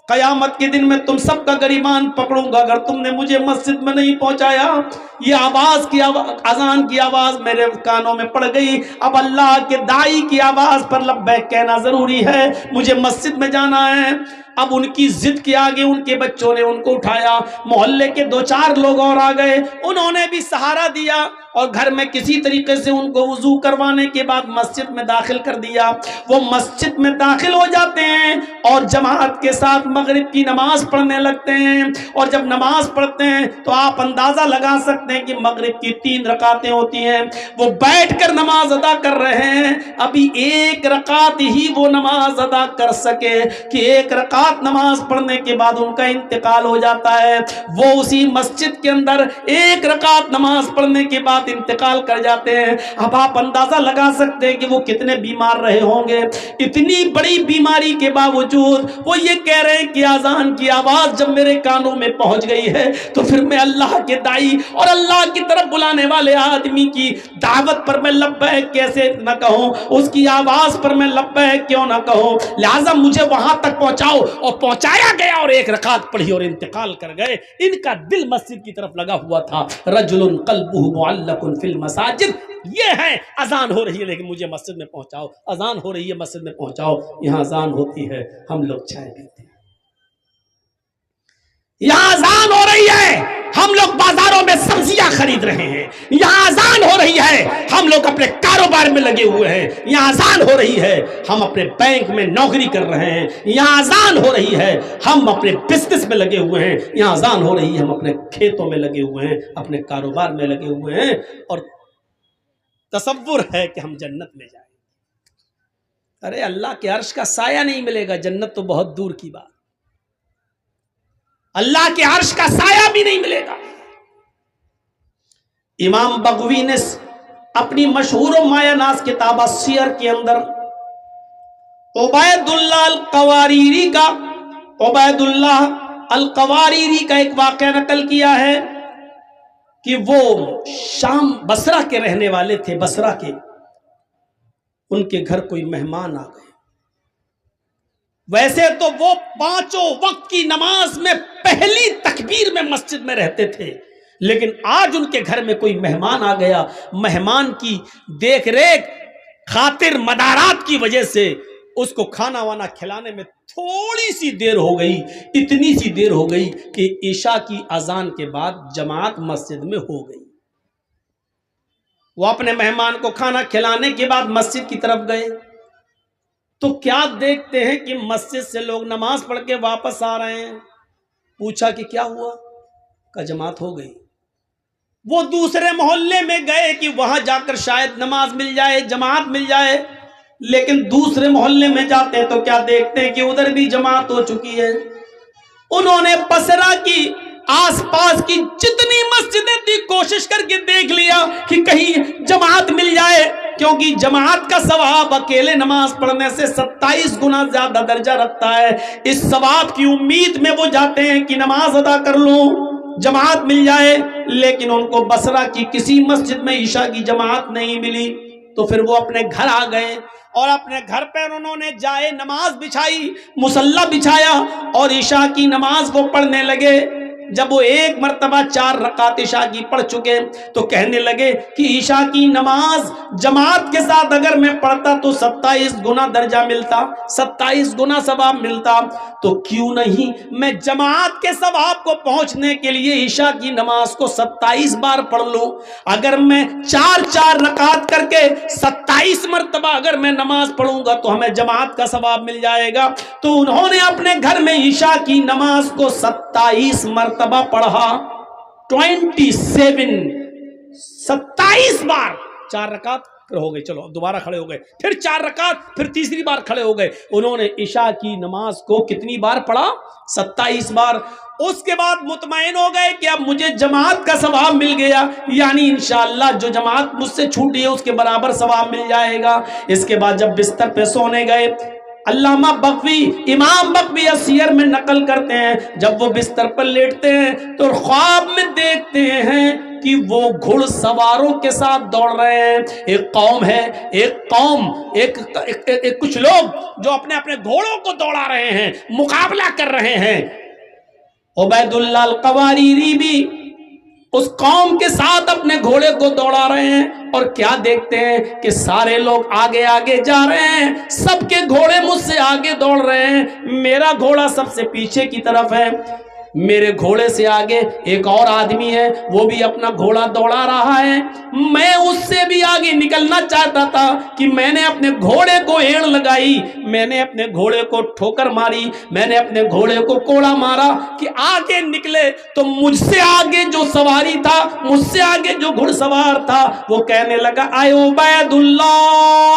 قیامت کے دن میں تم سب کا گریبان پکڑوں گا اگر تم نے مجھے مسجد میں نہیں پہنچایا. یہ آواز کی اذان کی آواز میرے کانوں میں پڑ گئی, اب اللہ کے داعی کی آواز پر لبیک کہنا ضروری ہے, مجھے مسجد میں جانا ہے. اب ان کی ضد کے آگے ان کے بچوں نے ان کو اٹھایا, محلے کے 2-4 لوگ اور آ گئے, انہوں نے بھی سہارا دیا اور گھر میں کسی طریقے سے ان کو وضو کروانے کے بعد مسجد میں داخل کر دیا. وہ مسجد میں داخل ہو جاتے ہیں اور جماعت کے ساتھ مغرب کی نماز پڑھنے لگتے ہیں. اور جب نماز پڑھتے ہیں تو آپ اندازہ لگا سکتے ہیں کہ مغرب کی 3 رکعتیں ہوتی ہیں, وہ بیٹھ کر نماز ادا کر رہے ہیں. ابھی 1 رکعت ہی وہ نماز ادا کر سکے کہ 1 رکعت نماز پڑھنے کے بعد ان کا انتقال ہو جاتا ہے. وہ اسی مسجد کے اندر 1 رکعت نماز پڑھنے کے بعد انتقال کر جاتے ہیں. اب آپ اندازہ لگا سکتے ہیں کہ وہ کتنے بیمار رہے ہوں گے. اتنی بڑی بیماری کے باوجود وہ یہ کہہ رہے ہیں کہ اذان کی آواز جب میرے کانوں میں پہنچ گئی ہے تو پھر میں اللہ کے داعی اور اللہ کی طرف بلانے والے آدمی کی دعوت پر میں لبیک کیسے نہ کہوں, اس کی آواز پر میں لبیک کیوں نہ کہوں. لہذا مجھے وہاں تک پہنچاؤ. اور پہنچایا گیا اور 1 رکعت پڑھی اور انتقال کر گئے. ان کا دل مسجد کی طرف لگا ہوا تھا. رجل قلبہ معلق فی المساجد, یہ ہے اذان ہو رہی ہے لیکن مجھے مسجد میں پہنچاؤ, اذان ہو رہی ہے مسجد میں پہنچاؤ. یہاں اذان ہوتی ہے ہم لوگ چائے پیتے ہیں, یہاں اذان ہو رہی ہے ہم لوگ بازاروں میں سبزیاں خرید رہے ہیں, یہاں اذان ہو رہی ہے ہم لوگ اپنے کاروبار میں لگے ہوئے ہیں, یہاں اذان ہو رہی ہے ہم اپنے بینک میں نوکری کر رہے ہیں, یہاں اذان ہو رہی ہے ہم اپنے بزنس میں لگے ہوئے ہیں, یہاں اذان ہو رہی ہے ہم اپنے کھیتوں میں لگے ہوئے ہیں, اپنے کاروبار میں لگے ہوئے ہیں. اور تصور ہے کہ ہم جنت میں جائیں. ارے اللہ کے عرش کا سایہ نہیں ملے گا, جنت تو بہت دور کی بات, اللہ کے عرش کا سایہ بھی نہیں ملے گا. امام بغوی نے اپنی مشہور و مایہ ناز کتاب السیر کے اندر عبید اللہ القواریری کا ایک واقعہ نقل کیا ہے. کہ وہ شام بصرہ کے رہنے والے تھے، بصرہ کے، ان کے گھر کوئی مہمان آ گئے۔ ویسے تو وہ 5 وقت کی نماز میں پہلی تکبیر میں مسجد میں رہتے تھے، لیکن آج ان کے گھر میں کوئی مہمان آ گیا۔ مہمان کی دیکھ ریکھ خاطر مدارات کی وجہ سے اس کو کھانا وانا کھلانے میں تھوڑی سی دیر ہو گئی، اتنی سی دیر ہو گئی کہ عشاء کی اذان کے بعد جماعت مسجد میں ہو گئی۔ وہ اپنے مہمان کو کھانا کھلانے کے بعد مسجد کی طرف گئے تو کیا دیکھتے ہیں کہ مسجد سے لوگ نماز پڑھ کے واپس آ رہے ہیں۔ پوچھا کہ کیا ہوا؟ کہ جماعت ہو گئی۔ وہ دوسرے محلے میں گئے کہ وہاں جا کر شاید نماز مل جائے، جماعت مل جائے، لیکن دوسرے محلے میں جاتے ہیں تو کیا دیکھتے ہیں کہ ادھر بھی جماعت ہو چکی ہے۔ انہوں نے بصرہ کی آس پاس کی جتنی مسجدیں تھی کوشش کر کے دیکھ لیا کہ کہیں جماعت مل جائے، کیونکہ جماعت کا ثواب اکیلے نماز پڑھنے سے 27 گنا زیادہ درجہ رکھتا ہے۔ اس ثواب کی امید میں وہ جاتے ہیں کہ نماز ادا کر لوں، جماعت مل جائے، لیکن ان کو بصرہ کی کسی مسجد میں عشاء کی جماعت نہیں ملی۔ تو پھر وہ اپنے گھر آ گئے اور اپنے گھر پر انہوں نے جائے نماز بچھائی، مصلی بچھایا اور عشاء کی نماز وہ پڑھنے لگے۔ جب وہ ایک مرتبہ 4 رکعت عشاء کی پڑھ چکے تو کہنے لگے کہ عشاء کی نماز جماعت کے ساتھ اگر میں پڑھتا تو 27 گنا درجہ ملتا، 27 گنا ثواب ملتا، تو کیوں نہیں میں جماعت کے ثواب کو پہنچنے کے لیے عشاء کی نماز کو 27 بار پڑھ لوں۔ اگر میں 4 رکعت کر کے 27 مرتبہ اگر میں نماز پڑھوں گا تو ہمیں جماعت کا ثواب مل جائے گا۔ تو انہوں نے اپنے گھر میں عشاء کی نماز کو 27 مرتبہ پڑھا، 27 بار، 4 رکعت ہو گئے، چلو دوبارہ کھڑے ہو گئے، پھر 4 رکعت، پھر تیسری بار کھڑے ہو گئے۔ انہوں نے عشاء کی نماز کو کتنی بار پڑھا؟ 27 بار۔ اس کے بعد مطمئن ہو گئے کہ اب مجھے جماعت کا ثواب مل گیا، یعنی انشاءاللہ جو جماعت مجھ سے چھوٹی ہے اس کے برابر ثواب مل جائے گا۔ اس کے بعد جب بستر پہ سونے گئے، علامہ بغوی، امام بغوی سیر میں نقل کرتے ہیں، جب وہ بستر پر لیٹتے ہیں تو خواب میں دیکھتے ہیں کہ وہ گھڑ سواروں کے ساتھ دوڑ رہے ہیں۔ ایک قوم ہے، کچھ لوگ جو اپنے گھوڑوں کو دوڑا رہے ہیں، مقابلہ کر رہے ہیں۔ عبید اللہ القواریری بھی اس قوم کے ساتھ اپنے گھوڑے کو دوڑا رہے ہیں، اور کیا دیکھتے ہیں کہ سارے لوگ آگے آگے جا رہے ہیں، سب کے گھوڑے مجھ سے آگے دوڑ رہے ہیں، میرا گھوڑا سب سے پیچھے کی طرف ہے۔ میرے گھوڑے سے آگے ایک اور آدمی ہے، وہ بھی اپنا گھوڑا دوڑا رہا ہے، میں اس سے بھی آگے نکلنا چاہتا تھا کہ میں نے اپنے گھوڑے کو ایڑ لگائی، میں نے اپنے گھوڑے کو ٹھوکر ماری، میں نے اپنے گھوڑے کو کوڑا مارا کہ آگے نکلے۔ تو مجھ سے آگے جو سواری تھا، مجھ سے آگے جو گھڑ سوار تھا، وہ کہنے لگا، اے عبید اللہ،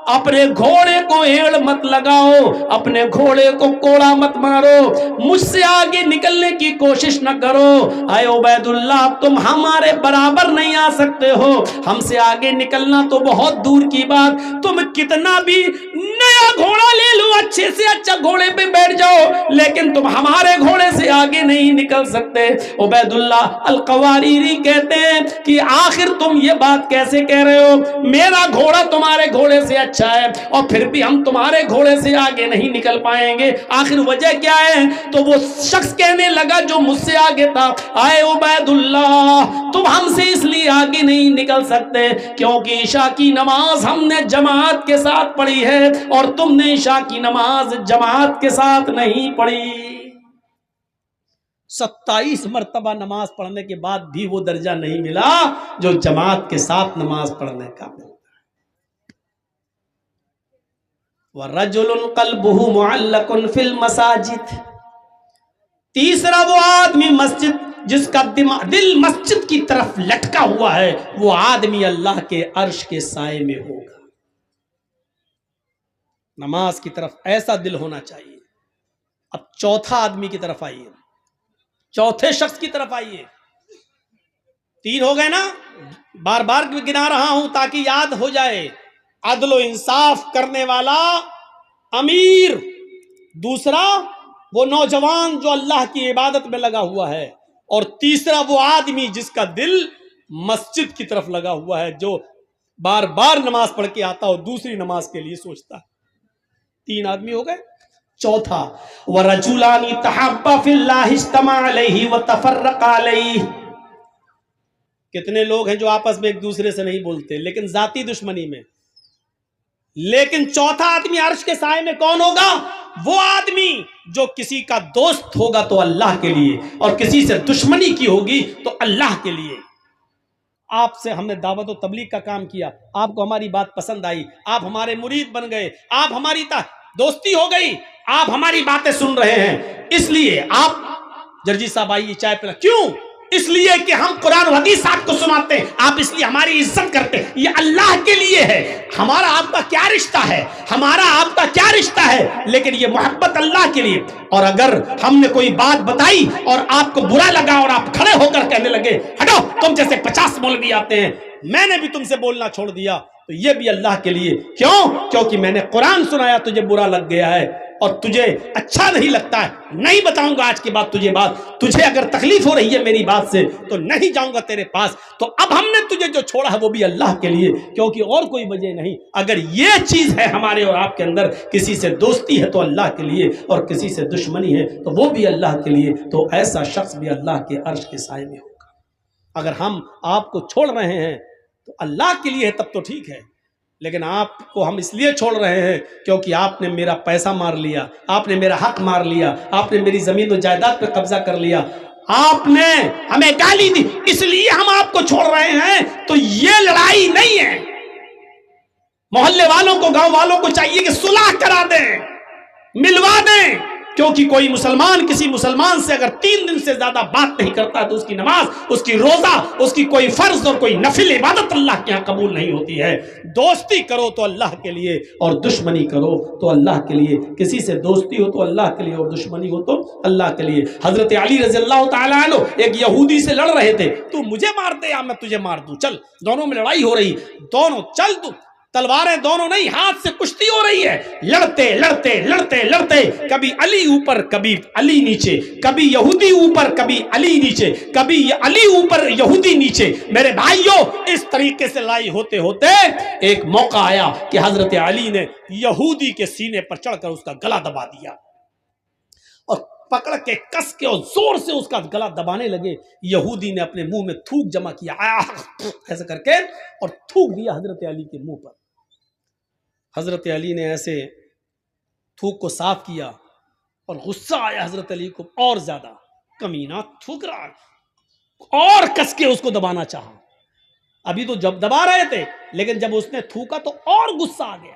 اپنے گھوڑے کو ایڑ مت لگاؤ، اپنے گھوڑے کو کوڑا مت مارو، مجھ سے آگے نکلنے کی کوشش نہ کرو۔ اے عبید اللہ، تم ہمارے برابر نہیں آ سکتے ہو، ہم سے آگے نکلنا تو بہت دور کی بات، تم کتنا بھی نیا گھوڑا لے لو، اچھے سے اچھا گھوڑے پہ بیٹھ جاؤ، لیکن تم ہمارے گھوڑے سے آگے نہیں نکل سکتے۔ عبید اللہ القواریری کہتے ہیں کہ آخر تم یہ بات کیسے کہہ رہے ہو؟ میرا گھوڑا تمہارے گھوڑے سے اچھا ہے، اور پھر بھی ہم تمہارے گھوڑے سے آگے نہیں نکل پائیں گے، آخر وجہ کیا ہے؟ تو وہ شخص کہنے لگا جو مجھ سے آگے تھا، اے عبید اللہ، تم ہم سے اس لیے آگے نہیں نکل سکتے کیونکہ عشاء کی نماز ہم نے جماعت کے ساتھ پڑھی ہے، اور تم نے عشاء کی نماز جماعت کے ساتھ نہیں پڑھی۔ 27 مرتبہ نماز پڑھنے کے بعد بھی وہ درجہ نہیں ملا جو جماعت کے ساتھ نماز پڑھنے کا ملتا ہے۔ وَرَجُلٌ قَلْبُهُ مُعَلَّقٌ فِي الْمَسَاجِدِ، تیسرا وہ آدمی مسجد، جس کا دل مسجد کی طرف لٹکا ہوا ہے، وہ آدمی اللہ کے عرش کے سائے میں ہوگا۔ نماز کی طرف ایسا دل ہونا چاہیے۔ اب چوتھا آدمی کی طرف آئیے، چوتھے شخص کی طرف آئیے۔ 3 ہو گئے نا، بار بار گنا رہا ہوں تاکہ یاد ہو جائے۔ عدل و انصاف کرنے والا امیر، دوسرا وہ نوجوان جو اللہ کی عبادت میں لگا ہوا ہے، اور تیسرا وہ آدمی جس کا دل مسجد کی طرف لگا ہوا ہے، جو بار بار نماز پڑھ کے آتا اور دوسری نماز کے لیے سوچتا ہے۔ 3 آدمی ہو گئے۔ چوتھا وَرَجُلَانِ تَحَابَّا فِي اللَّهِ اجْتَمَعَا عَلَيْهِ وَتَفَرَّقَا عَلَيْهِ۔ کتنے لوگ ہیں جو آپس میں ایک دوسرے سے نہیں بولتے لیکن ذاتی دشمنی میں؟ لیکن چوتھا آدمی عرش کے سائے میں کون ہوگا؟ وہ آدمی جو کسی کا دوست ہوگا تو اللہ کے لیے، اور کسی سے دشمنی کی ہوگی تو اللہ کے لیے۔ آپ سے ہم نے دعوت و تبلیغ کا کام کیا، آپ کو ہماری بات پسند آئی، آپ ہمارے مرید بن گئے، آپ ہماری دوستی ہو گئی، آپ ہماری باتیں سن رہے ہیں، اس لیے آپ جرجی صاحب آئیے چائے پلا، کیوں؟ اس لیے کہ ہم قرآن و حدیث آپ کو سناتے ہیں، آپ اس لیے ہماری عزت کرتے ہیں، یہ اللہ کے لیے ہے۔ ہمارا آپ کا کیا رشتہ ہے؟ ہمارا آپ کا کیا رشتہ ہے؟ لیکن یہ محبت اللہ کے لیے۔ اور اگر ہم نے کوئی بات بتائی اور آپ کو برا لگا اور آپ کھڑے ہو کر کہنے لگے ہٹو، تم جیسے 50 مولوی آتے ہیں، میں نے بھی تم سے بولنا چھوڑ دیا، تو یہ بھی اللہ کے لیے۔ کیوں؟ کیونکہ میں نے قرآن سنایا، تجھے برا لگ گیا ہے اور تجھے اچھا نہیں لگتا ہے، نہیں بتاؤں گا آج کے بعد تجھے بات، تجھے اگر تکلیف ہو رہی ہے میری بات سے تو نہیں جاؤں گا تیرے پاس۔ تو اب ہم نے تجھے جو چھوڑا ہے وہ بھی اللہ کے لیے، کیونکہ اور کوئی وجہ نہیں۔ اگر یہ چیز ہے ہمارے اور آپ کے اندر، کسی سے دوستی ہے تو اللہ کے لیے، اور کسی سے دشمنی ہے تو وہ بھی اللہ کے لیے، تو ایسا شخص بھی اللہ کے عرش کے سائے میں ہوگا۔ اگر ہم آپ کو چھوڑ رہے ہیں تو اللہ کے لیے ہے تب تو ٹھیک ہے، لیکن آپ کو ہم اس لیے چھوڑ رہے ہیں کیونکہ آپ نے میرا پیسہ مار لیا، آپ نے میرا حق مار لیا، آپ نے میری زمین و جائیداد پہ قبضہ کر لیا، آپ نے ہمیں گالی دی، اس لیے ہم آپ کو چھوڑ رہے ہیں، تو یہ لڑائی نہیں ہے۔ محلے والوں کو، گاؤں والوں کو چاہیے کہ صلح کرا دیں، ملوا دیں، کیونکہ کوئی مسلمان کسی مسلمان سے اگر 3 دن سے زیادہ بات نہیں کرتا تو اس کی نماز، اس کی روزہ، اس کی کوئی فرض اور کوئی نفل عبادت اللہ کے یہاں قبول نہیں ہوتی ہے۔ دوستی کرو تو اللہ کے لیے اور دشمنی کرو تو اللہ کے لیے، کسی سے دوستی ہو تو اللہ کے لیے اور دشمنی ہو تو اللہ کے لیے۔ حضرت علی رضی اللہ تعالیٰ عنہ ایک یہودی سے لڑ رہے تھے، تو مجھے مار دے یا میں تجھے مار دوں، چل، دونوں میں لڑائی ہو رہی، دونوں چل، تو تلواریں دونوں نہیں، ہاتھ سے کشتی ہو رہی ہے، لڑتے لڑتے لڑتے لڑتے کبھی علی اوپر کبھی علی نیچے، کبھی یہودی اوپر کبھی علی نیچے، کبھی علی اوپر یہودی نیچے۔ میرے بھائیوں، اس طریقے سے لڑائی ہوتے ہوتے ایک موقع آیا کہ حضرت علی نے یہودی کے سینے پر چڑھ کر اس کا گلا دبا دیا، اور پکڑ کے کس کے اور زور سے اس کا گلا دبانے لگے۔ یہودی نے اپنے منہ میں تھوک جمع کیا، ایسے کر کے، اور تھوک دیا حضرت علی کے منہ پر۔ حضرت علی نے ایسے تھوک کو صاف کیا اور غصہ آیا حضرت علی کو اور زیادہ، کمینہ تھوک رہا، اور کس کے اس کو دبانا چاہا۔ ابھی تو جب دبا رہے تھے، لیکن جب اس نے تھوکا تو اور غصہ آ گیا،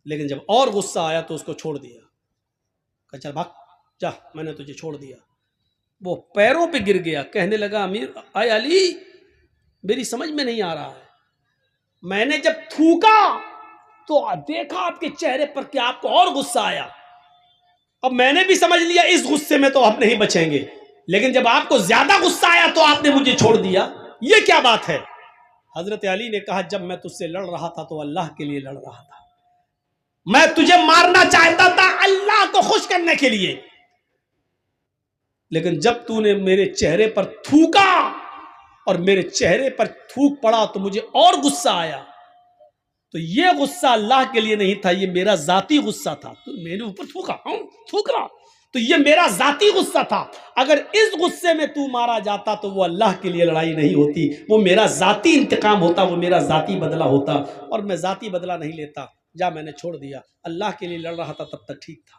لیکن جب اور غصہ آیا تو اس کو چھوڑ دیا، کہا چل بھاگ جا، میں نے تجھے چھوڑ دیا۔ وہ پیروں پہ گر گیا، کہنے لگا امیر اے علی، میری سمجھ میں نہیں آ رہا ہے، میں نے جب تھوکا تو دیکھا آپ کے چہرے پر کہ آپ کو اور غصہ آیا، اب میں نے بھی سمجھ لیا اس غصے میں تو آپ نہیں بچیں گے، لیکن جب آپ کو زیادہ غصہ آیا تو آپ نے مجھے چھوڑ دیا، یہ کیا بات ہے؟ حضرت علی نے کہا جب میں تجھ سے لڑ رہا تھا تو اللہ کے لیے لڑ رہا تھا، میں تجھے مارنا چاہتا تھا اللہ کو خوش کرنے کے لیے، لیکن جب تو نے میرے چہرے پر تھوکا اور میرے چہرے پر تھوک پڑا تو مجھے اور غصہ آیا، تو یہ غصہ اللہ کے لیے نہیں تھا، یہ میرا ذاتی غصہ تھا، تو میرے اوپر تھوکا، تھوک رہا، تو یہ میرا ذاتی غصہ تھا۔ اگر اس غصے میں تو مارا جاتا تو وہ اللہ کے لیے لڑائی نہیں ہوتی، وہ میرا ذاتی انتقام ہوتا، وہ میرا ذاتی بدلہ ہوتا، اور میں ذاتی بدلہ نہیں لیتا، جا میں نے چھوڑ دیا۔ اللہ کے لیے لڑ رہا تھا تب تک ٹھیک تھا،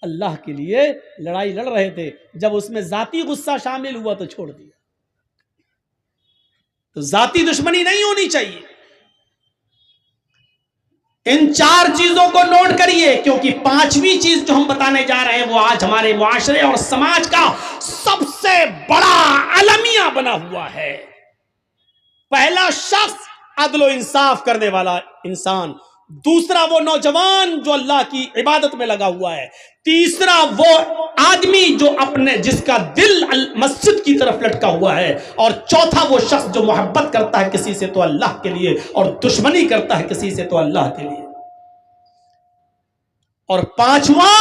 اللہ کے لیے لڑائی لڑ رہے تھے، جب اس میں ذاتی غصہ شامل ہوا تو چھوڑ دیا۔ تو ذاتی دشمنی نہیں ہونی چاہیے۔ ان 4 چیزوں کو نوٹ کریے، کیونکہ 5ویں چیز جو ہم بتانے جا رہے ہیں وہ آج ہمارے معاشرے اور سماج کا سب سے بڑا المیہ بنا ہوا ہے۔ پہلا شخص عدل و انصاف کرنے والا انسان، دوسرا وہ نوجوان جو اللہ کی عبادت میں لگا ہوا ہے، تیسرا وہ آدمی جو جس کا دل مسجد کی طرف لٹکا ہوا ہے، اور چوتھا وہ شخص جو محبت کرتا ہے کسی سے تو اللہ کے لیے اور دشمنی کرتا ہے کسی سے تو اللہ کے لیے، اور 5واں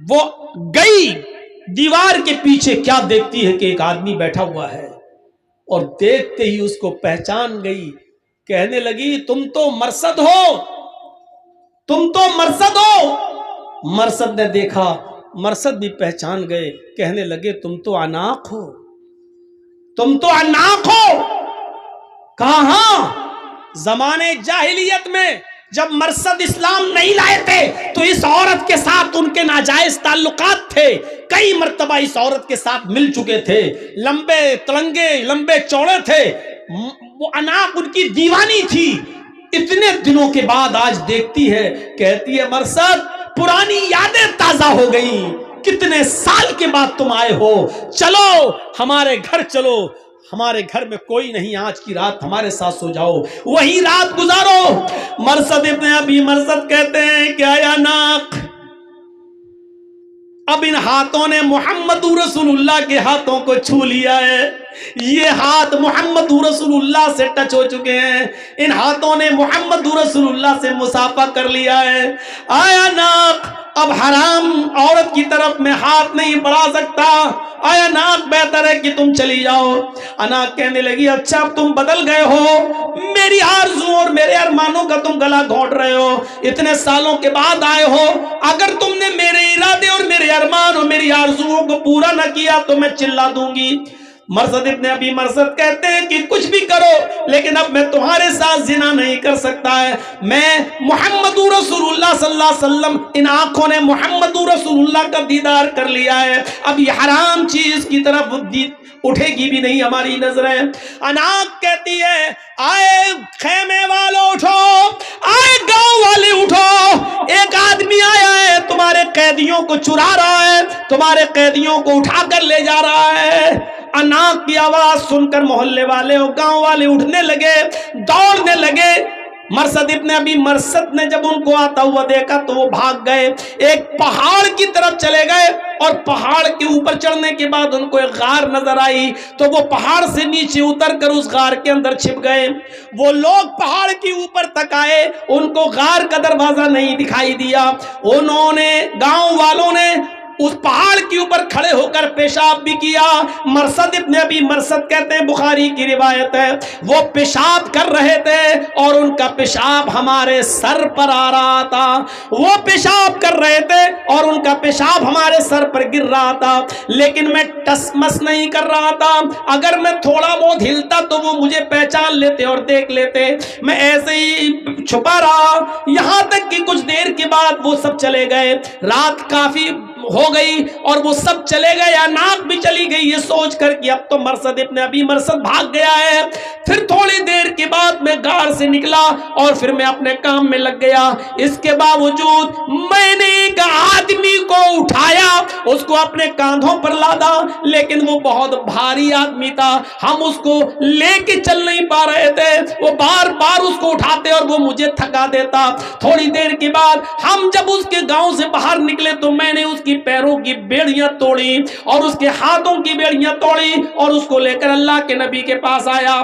وہ گئی دیوار کے پیچھے، کیا دیکھتی ہے کہ ایک آدمی بیٹھا ہوا ہے، اور دیکھتے ہی اس کو پہچان گئی، کہنے لگی تم تو مرثد ہو، تم تو مرثد ہو۔ مرثد نے دیکھا، مرثد بھی پہچان گئے، کہنے لگے تم تو عناق ہو، تم تو عناق ہو۔ کہاں زمانے جاہلیت میں جب مرثد اسلام نہیں لائے تھے تو اس عورت کے ساتھ ان کے ناجائز تعلقات تھے، کئی مرتبہ اس عورت کے ساتھ مل چکے تھے، لمبے تلنگے لمبے چوڑے تھے، وہ عناق ان کی دیوانی تھی۔ اتنے دنوں کے بعد آج دیکھتی ہے، کہتی ہے مرثد پرانی یادیں تازہ ہو گئیں، کتنے سال کے بعد تم آئے ہو، چلو ہمارے گھر چلو، ہمارے گھر میں کوئی نہیں، آج کی رات ہمارے ساتھ سو جاؤ، وہی رات گزارو۔ مرثد ابن ابی مرثد کہتے ہیں کہ آیا عناق، اب ان ہاتھوں نے محمد رسول اللہ کے ہاتھوں کو چھو لیا ہے، یہ ہاتھ محمد رسول اللہ سے ٹچ ہو چکے ہیں، ان ہاتھوں نے محمد رسول اللہ سے مصافحہ کر لیا ہے۔ آیا عناق، اب حرام عورت کی طرف میں ہاتھ نہیں بڑھا سکتا، آیا عناق بہتر ہے کہ تم چلی جاؤ۔ عناق کہنے لگی اچھا اب تم بدل گئے ہو، میری آرزو اور میرے ارمانوں کا تم گلا گھونٹ رہے ہو، اتنے سالوں کے بعد آئے ہو، اگر تم نے میرے ارادے اور میرے ارمان اور میری آرزوؤں کو پورا نہ کیا تو میں چلا دوں گی۔ مرثد ابن ابی مرثد کہتے ہیں کہ کچھ بھی کرو لیکن اب میں تمہارے ساتھ زنا نہیں کر سکتا ہے، میں محمد رسول اللہ صلی اللہ علیہ وسلم، ان آنکھوں نے محمد رسول اللہ کا دیدار کر لیا ہے، اب یہ حرام چیز کی طرف اٹھے گی بھی نہیں ہماری نظریں۔ عناق کہتی ہے آئے خیمے والوں اٹھو، آئے گاؤں والے اٹھو، ایک آدمی آیا ہے تمہارے قیدیوں کو چرا رہا ہے، تمہارے قیدیوں کو اٹھا کر لے جا رہا ہے۔ عناق کی آواز سن کر محلے والے اور گاؤں والے اٹھنے لگے، دوڑنے لگے۔ مرثد ابن ابی مرثد نے جب ان کو آتا ہوا دیکھا تو وہ بھاگ گئے، ایک پہاڑ کی طرف چلے گئے، اور پہاڑ کے اوپر چڑھنے کے بعد ان کو ایک غار نظر آئی تو وہ پہاڑ سے نیچے اتر کر اس غار کے اندر چھپ گئے۔ وہ لوگ پہاڑ کے اوپر تک آئے، ان کو غار کا دروازہ نہیں دکھائی دیا، انہوں نے گاؤں والوں نے اس پہاڑ کے اوپر کھڑے ہو کر پیشاب بھی کیا۔ مرثد ابن ابی مرثد کہتے ہیں، بخاری کی روایت ہے، وہ پیشاب کر رہے تھے اور ان کا پیشاب ہمارے سر پر آ رہا تھا، وہ پیشاب کر رہے تھے اور ان کا پیشاب ہمارے سر پر گر رہا تھا، لیکن میں ٹس مس نہیں کر رہا تھا، اگر میں تھوڑا بہت ہلتا تو وہ مجھے پہچان لیتے اور دیکھ لیتے، میں ایسے ہی چھپا رہا، یہاں تک کہ کچھ دیر کے بعد وہ سب چلے گئے، رات کافی ہو گئی اور وہ سب چلے گئے، عناق بھی چلی گئی، یہ سوچ کر کہ اب تو مرثد ابن ابی مرثد بھاگ گیا ہے۔ پھر تھوڑی دیر کے بعد میں غار سے نکلا اور پھر میں اپنے کام میں لگ گیا، اس کے باوجود میں نے ایک آدمی کو اٹھایا، اس کو اپنے کاندھوں پر لادا، لیکن وہ بہت بھاری آدمی تھا، ہم اس کو لے کے چل نہیں پا رہے تھے، وہ بار بار اس کو اٹھاتے اور وہ مجھے تھکا دیتا۔ تھوڑی دیر کے بعد ہم جب اس کے گاؤں سے باہر نکلے تو میں نے اس کی پیروں کی بیڑیاں توڑی اور اس کے ہاتھوں کی بیڑیاں توڑی اور اس کو لے کر اللہ کے نبی کے پاس آیا،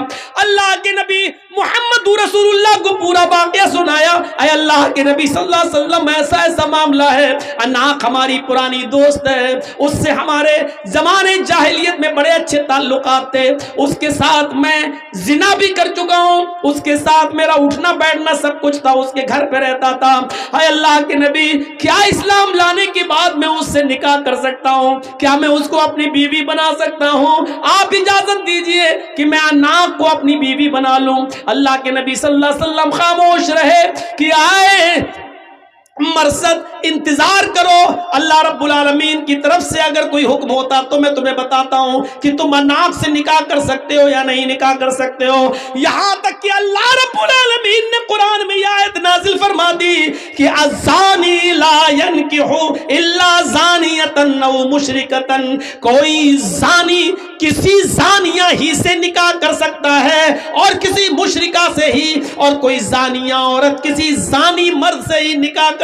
اللہ کے نبی محمد رسول اللہ کو پورا واقعہ سنایا، اے اللہ کے نبی صلی اللہ علیہ وسلم ایسا ایسا معاملہ ہے، عناق ہماری پرانی دوست ہے، اس سے ہمارے زمانے جاہلیت میں بڑے اچھے تعلقات تھے، اس کے ساتھ میں زنا بھی کر چکا ہوں، اس کے ساتھ میرا اٹھنا بیٹھنا سب کچھ تھا، اس کے گھر پہ رہتا تھا، اے اللہ کے نبی کیا اسلام لانے کے بعد میں اس سے نکاح کر سکتا ہوں، کیا میں اس کو اپنی بیوی بنا سکتا ہوں؟ آپ اجازت دیجئے کہ میں عناق کو اپنی بیوی بنا لوں۔ اللہ کے نبی صلی اللہ علیہ وسلم خاموش رہے کہ آئے مرثد انتظار کرو، اللہ رب العالمین کی طرف سے اگر کوئی حکم ہوتا تو میں تمہیں بتاتا ہوں کہ تم عناق سے نکاح کر سکتے ہو یا نہیں نکاح کر سکتے ہو، یہاں تک کہ اللہ رب العالمین نے قرآن میں یہ آیت نازل فرما دی کہ الزانی لا ينکح الا زانیۃ او مشرکۃ، کوئی زانی کسی زانیہ ہی سے نکاح کر سکتا ہے اور کسی مشرکہ سے ہی، اور کوئی زانیہ عورت کسی زانی مرد سے ہی نکاح کر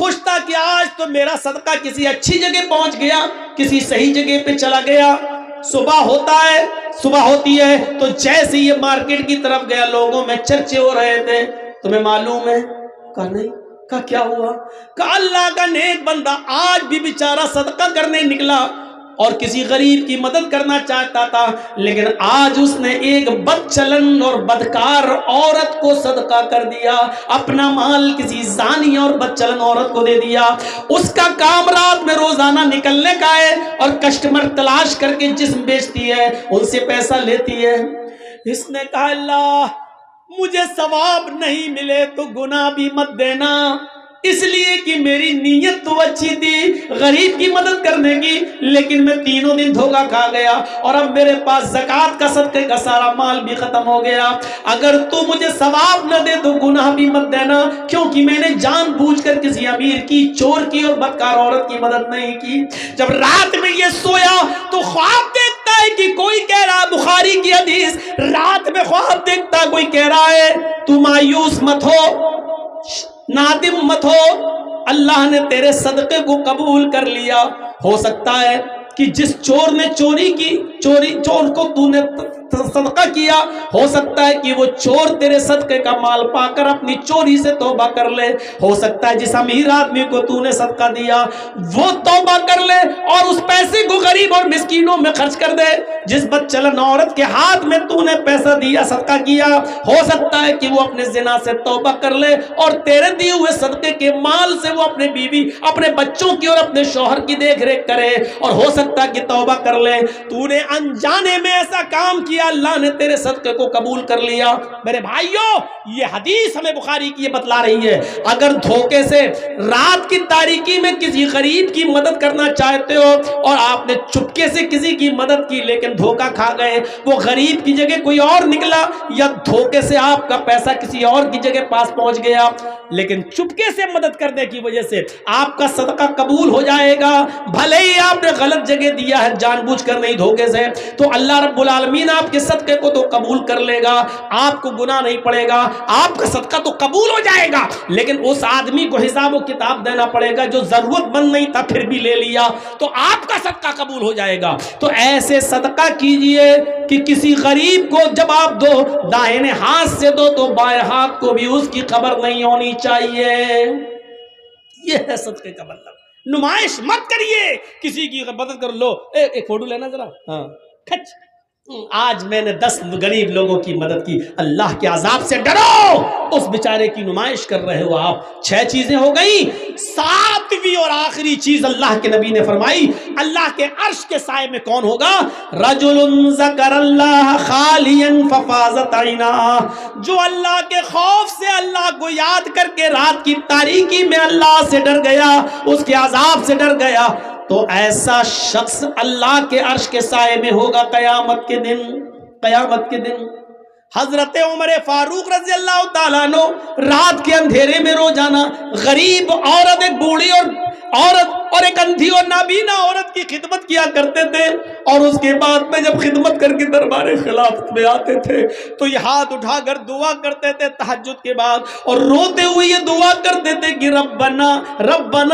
خوش تھا کہ آج تو میرا صدقہ کسی اچھی جگہ پہنچ گیا, کسی صحیح جگہ پہ چلا گیا. صبح ہوتی ہے تو جیسے یہ مارکیٹ کی طرف گیا, لوگوں میں چرچے ہو رہے تھے. تمہیں معلوم ہے؟ کہا نہیں. کہا کیا ہوا؟ کہا اللہ کا نیک بندہ آج بھی بیچارہ صدقہ کرنے نکلا اور کسی غریب کی مدد کرنا چاہتا تھا, لیکن آج اس نے ایک بد چلن اور بدکار عورت کو صدقہ کر دیا. اپنا مال کسی زانی اور بد چلن عورت کو دے دیا. اس کا کام رات میں روزانہ نکلنے کا ہے اور کسٹمر تلاش کر کے جسم بیچتی ہے, ان سے پیسہ لیتی ہے. اس نے کہا اللہ مجھے ثواب نہیں ملے تو گناہ بھی مت دینا, اس لیے کہ میری نیت تو اچھی تھی غریب کی مدد کرنے کی, لیکن میں تینوں دن دھوکا کھا گیا اور اب میرے پاس زکوٰۃ کا صدقے کا سارا مال بھی ختم ہو گیا. اگر تو مجھے ثواب نہ دے تو گناہ بھی مت دینا, کیونکہ میں نے جان بوجھ کر کسی امیر کی, چور کی اور بدکار عورت کی مدد نہیں کی. جب رات میں یہ سویا تو خواب دیکھتا ہے کہ کوئی کہہ رہا, بخاری کی حدیث, رات میں خواب دیکھتا کوئی کہہ رہا ہے تو مایوس مت ہو, نادم مت ہو, اللہ نے تیرے صدقے کو قبول کر لیا. ہو سکتا ہے کہ جس چور نے چور کو تو نے صدقہ کیا, ہو سکتا ہے کہ وہ چور تیرے صدقے کا مال پا کر اپنی چوری سے توبہ کر لے. ہو سکتا ہے جس امیر آدمی کو تو نے صدقہ دیا وہ توبہ کر لے اور اس پیسے کو غریب اور مسکینوں میں خرچ کر دے. جس بد چلن عورت کے ہاتھ میں تو نے پیسہ دیا, صدقہ کیا, ہو سکتا ہے کہ وہ اپنے زنا سے توبہ کر لے اور تیرے دیے ہوئے صدقے کے مال سے وہ اپنے بیوی, اپنے بچوں کی اور اپنے شوہر کی دیکھ ریکھ کرے, اور ہو سکتا ہے کہ توبہ کر لے. تو نے انجانے میں ایسا کام کیا, اللہ نے تیرے صدقے کو قبول کر لیا. میرے بھائیوں یہ حدیث ہمیں بخاری کی یہ بتلا رہی ہے, اگر دھوکے سے رات کی تاریکی میں کسی غریب کی مدد کرنا چاہتے ہو اور آپ نے چپکے سے کسی کی مدد کی لیکن دھوکا کھا گئے, وہ غریب کی جگہ کوئی اور نکلا, یا دھوکے سے آپ کا پیسہ کسی اور کی جگہ پاس پہنچ گیا, لیکن چپکے سے مدد کرنے کی وجہ سے آپ کا صدقہ قبول ہو جائے گا. بھلے ہی آپ نے غلط جگہ دیا ہے, جان بوجھ کر نہیں دھوکے سے, تو اللہ رب العالمین آپ کے صدقے کو تو قبول کر لے گا, آپ کو گناہ نہیں پڑے گا, آپ کا صدقہ تو قبول ہو جائے گا, لیکن اس آدمی کو حساب و کتاب دینا پڑے گا جو ضرورت مند نہیں تھا پھر بھی لے لیا, تو آپ کا صدقہ قبول ہو جائے گا. تو ایسے صدقہ کیجئے کہ کسی غریب کو جب آپ دو, دائیں ہاتھ سے دو تو بائیں ہاتھ کو بھی اس کی خبر نہیں ہونی چاہیے. یہ ہے صدقے کا مطلب. نمائش مت کریے, کسی کی مدد کر لو, ایک فوٹو لینا ذرا, ہاں کھچ, آج میں نے 10 غریب لوگوں کی مدد کی. اللہ کے عذاب سے ڈرو, اس بیچارے کی نمائش کر رہے ہو آپ. 6 چیزیں ہو گئی. 7ویں اور آخری چیز اللہ کے نبی نے فرمائی, اللہ کے عرش کے سائے میں کون ہوگا؟ رجل ذکر اللہ خالیا ففاضت عیناہ, جو اللہ کے خوف سے اللہ کو یاد کر کے رات کی تاریکی میں اللہ سے ڈر گیا, اس کے عذاب سے ڈر گیا, تو ایسا شخص اللہ کے عرش کے سائے میں ہوگا قیامت کے دن. قیامت کے دن حضرت عمر فاروق رضی اللہ تعالیٰ عنہ رات کے اندھیرے میں روزانہ غریب عورت, ایک بوڑھی عورت اور ایک اندھی اور نابینا عورت کی خدمت کیا کرتے تھے, اور اس کے بعد میں جب خدمت کر کے دربار خلافت میں آتے تھے تو یہ ہاتھ اٹھا کر دعا کرتے تھے تہجد کے بعد, اور روتے ہوئے یہ دعا کرتے تھے کہ ربنا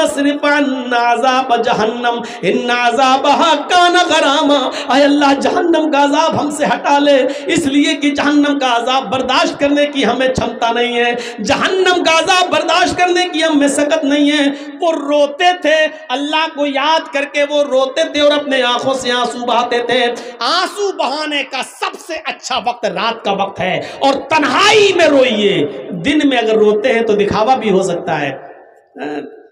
اصرف عنا عذاب جہنم ان عذابها کان غراما, اے اللہ جہنم کا عذاب ہم سے ہٹا لے, اس لیے کہ جہنم کا عذاب برداشت کرنے کی ہمیں چھمتا نہیں ہے, جہنم کا عذاب برداشت کرنے کی ہم میں سکت نہیں ہے. وہ روتے تھے, اللہ کو یاد کر کے وہ روتے تھے اور اپنے آنکھوں سے آنسو بہاتے تھے. آنسو بہانے کا سب سے اچھا وقت رات کا وقت ہے, اور تنہائی میں روئیے. دن میں اگر روتے ہیں تو دکھاوا بھی ہو سکتا ہے,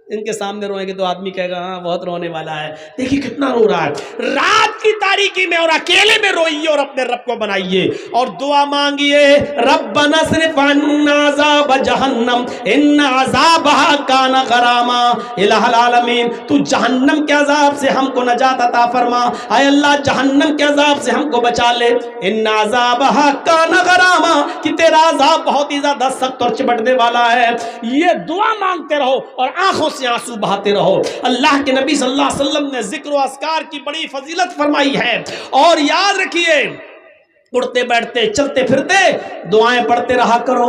ان کے سامنے روئیں گے تو آدمی کہے گا ہاں بہت رونے والا ہے, دیکھیے کتنا رو رہا ہے. رات کی تاریکی میں اور اکیلے میں روئیے اور اپنے رب کو بنائیے اور دعا مانگیے, ربنا اصرف عنا عذاب جہنم ان عذابها کان غراما. الہ العالمین تو جہنم کے عذاب سے ہم کو نجات عطا فرما, اے اللہ جہنم کے عذاب سے ہم کو بچا لے. ان عذابها کان غراما, کہ تیرا عذاب بہت ہی زیادہ سخت اور چپٹنے والا ہے. یہ دعا مانگتے رہو اور آنکھوں سے آنسو بہاتے رہو. اللہ کے نبی صلی اللہ علیہ وسلم نے ذکر و اذکار کی بڑی فضیلت فرمائی ہے, اور یاد رکھیے اٹھتے بیٹھتے چلتے پھرتے دعائیں پڑھتے رہا کرو.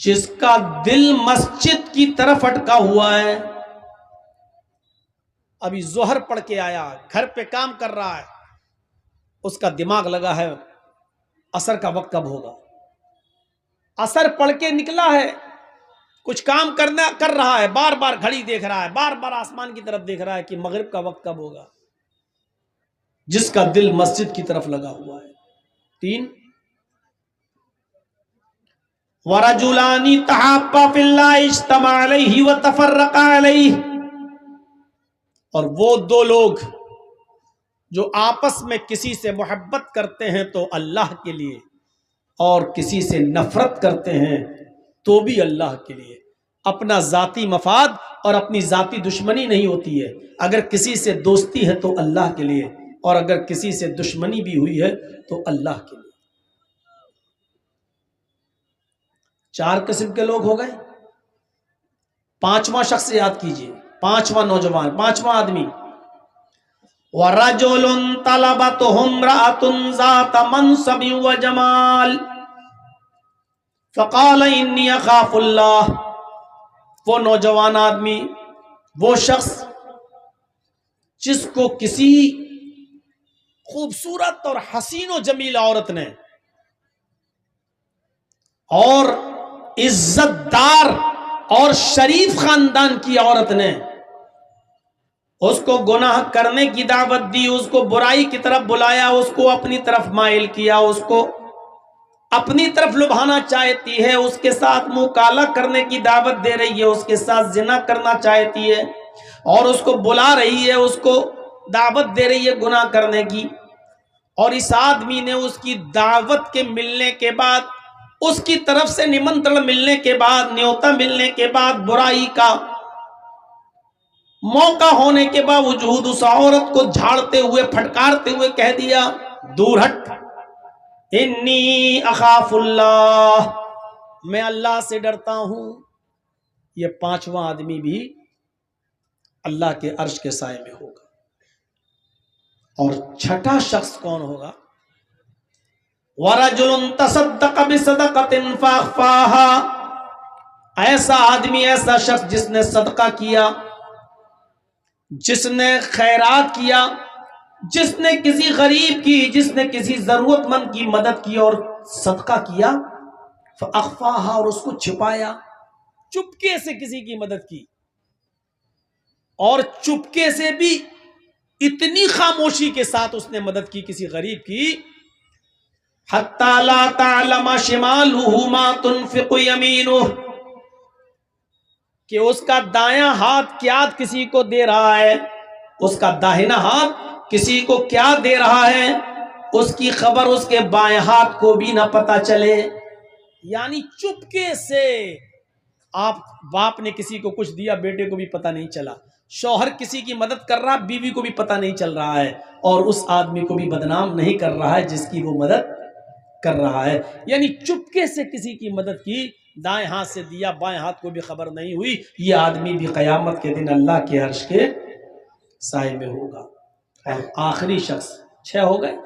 جس کا دل مسجد کی طرف اٹکا ہوا ہے، ابھی ظہر پڑھ کے آیا، گھر پہ کام کر رہا ہے، اس کا دماغ لگا ہے عصر کا وقت کب ہوگا، عصر پڑھ کے نکلا ہے، کچھ کام کر رہا ہے، بار بار گھڑی دیکھ رہا ہے، بار بار آسمان کی طرف دیکھ رہا ہے کہ مغرب کا وقت کب ہوگا، جس کا دل مسجد کی طرف لگا ہوا ہے۔ 3 وَرَجُلَانِ تَحَابَّا فِي اللَّهِ اجْتَمَعَ عَلَيْهِ وَتَفَرَّقَا عَلَيْهِ، اور وہ دو لوگ جو آپس میں کسی سے محبت کرتے ہیں تو اللہ کے لیے، اور کسی سے نفرت کرتے ہیں تو بھی اللہ کے لیے۔ اپنا ذاتی مفاد اور اپنی ذاتی دشمنی نہیں ہوتی ہے، اگر کسی سے دوستی ہے تو اللہ کے لیے، اور اگر کسی سے دشمنی بھی ہوئی ہے تو اللہ کے لیے۔ 4 قسم کے لوگ ہو گئے۔ 5واں شخص یاد کیجئے، 5واں نوجوان، 5واں آدمی، وَرَجُلٌ طَلَبَتْهُ امْرَأَةٌ ذَاتَ مَنْصَبٍ وَجَمَالٍ فَقَالَ إِنِّي أَخَافُ اللَّهَ، وہ نوجوان آدمی، وہ شخص جس کو کسی خوبصورت اور حسین و جمیل عورت نے اور عزت دار اور شریف خاندان کی عورت نے اس کو گناہ کرنے کی دعوت دی، اس کو برائی کی طرف بلایا، اس کو اپنی طرف مائل کیا، اس کو اپنی طرف لبھانا چاہتی ہے، اس کے ساتھ منہ کالا کرنے کی دعوت دے رہی ہے، اس کے ساتھ زنا کرنا چاہتی ہے اور اس کو بلا رہی ہے، اس کو دعوت دے رہی ہے گناہ کرنے کی، اور اس آدمی نے اس کی دعوت کے ملنے کے بعد، اس کی طرف سے نمنترن ملنے کے بعد، نیوتا ملنے کے بعد، برائی کا موقع ہونے کے باوجود اس عورت کو جھاڑتے ہوئے پھٹکارتے ہوئے کہہ دیا، دور ہٹ، انی اخاف اللہ، میں اللہ سے ڈرتا ہوں۔ یہ 5واں آدمی بھی اللہ کے عرش کے سائے میں ہوگا۔ اور 6واں شخص کون ہوگا؟ وَرَجُلٌ تَصَدَّقَ بِصَدَقَةٍ فَأَخْفَاهَا، ایسا آدمی، ایسا شخص جس نے صدقہ کیا، جس نے خیرات کیا، جس نے کسی غریب کی، جس نے کسی ضرورت مند کی مدد کی اور صدقہ کیا، فَأَخْفَاهَا، اور اس کو چھپایا، چپکے سے کسی کی مدد کی، اور چپکے سے بھی اتنی خاموشی کے ساتھ اس نے مدد کی کسی غریب کی، حَتَّى لَا تَعْلَمَ شِمَالُهُ مَا تُنْفِقُ يَمِينُهُ، کہ اس کا دایاں ہاتھ کیا کسی کو دے رہا ہے، اس کا داہنا ہاتھ کسی کو کیا دے رہا ہے، اس کی خبر اس کے بائیں ہاتھ کو بھی نہ پتا چلے۔ یعنی چپکے سے آپ باپ نے کسی کو کچھ دیا، بیٹے کو بھی پتہ نہیں چلا، شوہر کسی کی مدد کر رہا، بیوی کو بھی پتہ نہیں چل رہا ہے، اور اس آدمی کو بھی بدنام نہیں کر رہا ہے جس کی وہ مدد کر رہا ہے۔ یعنی چپکے سے کسی کی مدد کی، دائیں ہاتھ سے دیا، بائیں ہاتھ کو بھی خبر نہیں ہوئی، یہ آدمی بھی قیامت کے دن اللہ کے عرش کے سائے میں ہوگا۔ اور آخری شخص، 6 ہو گئے،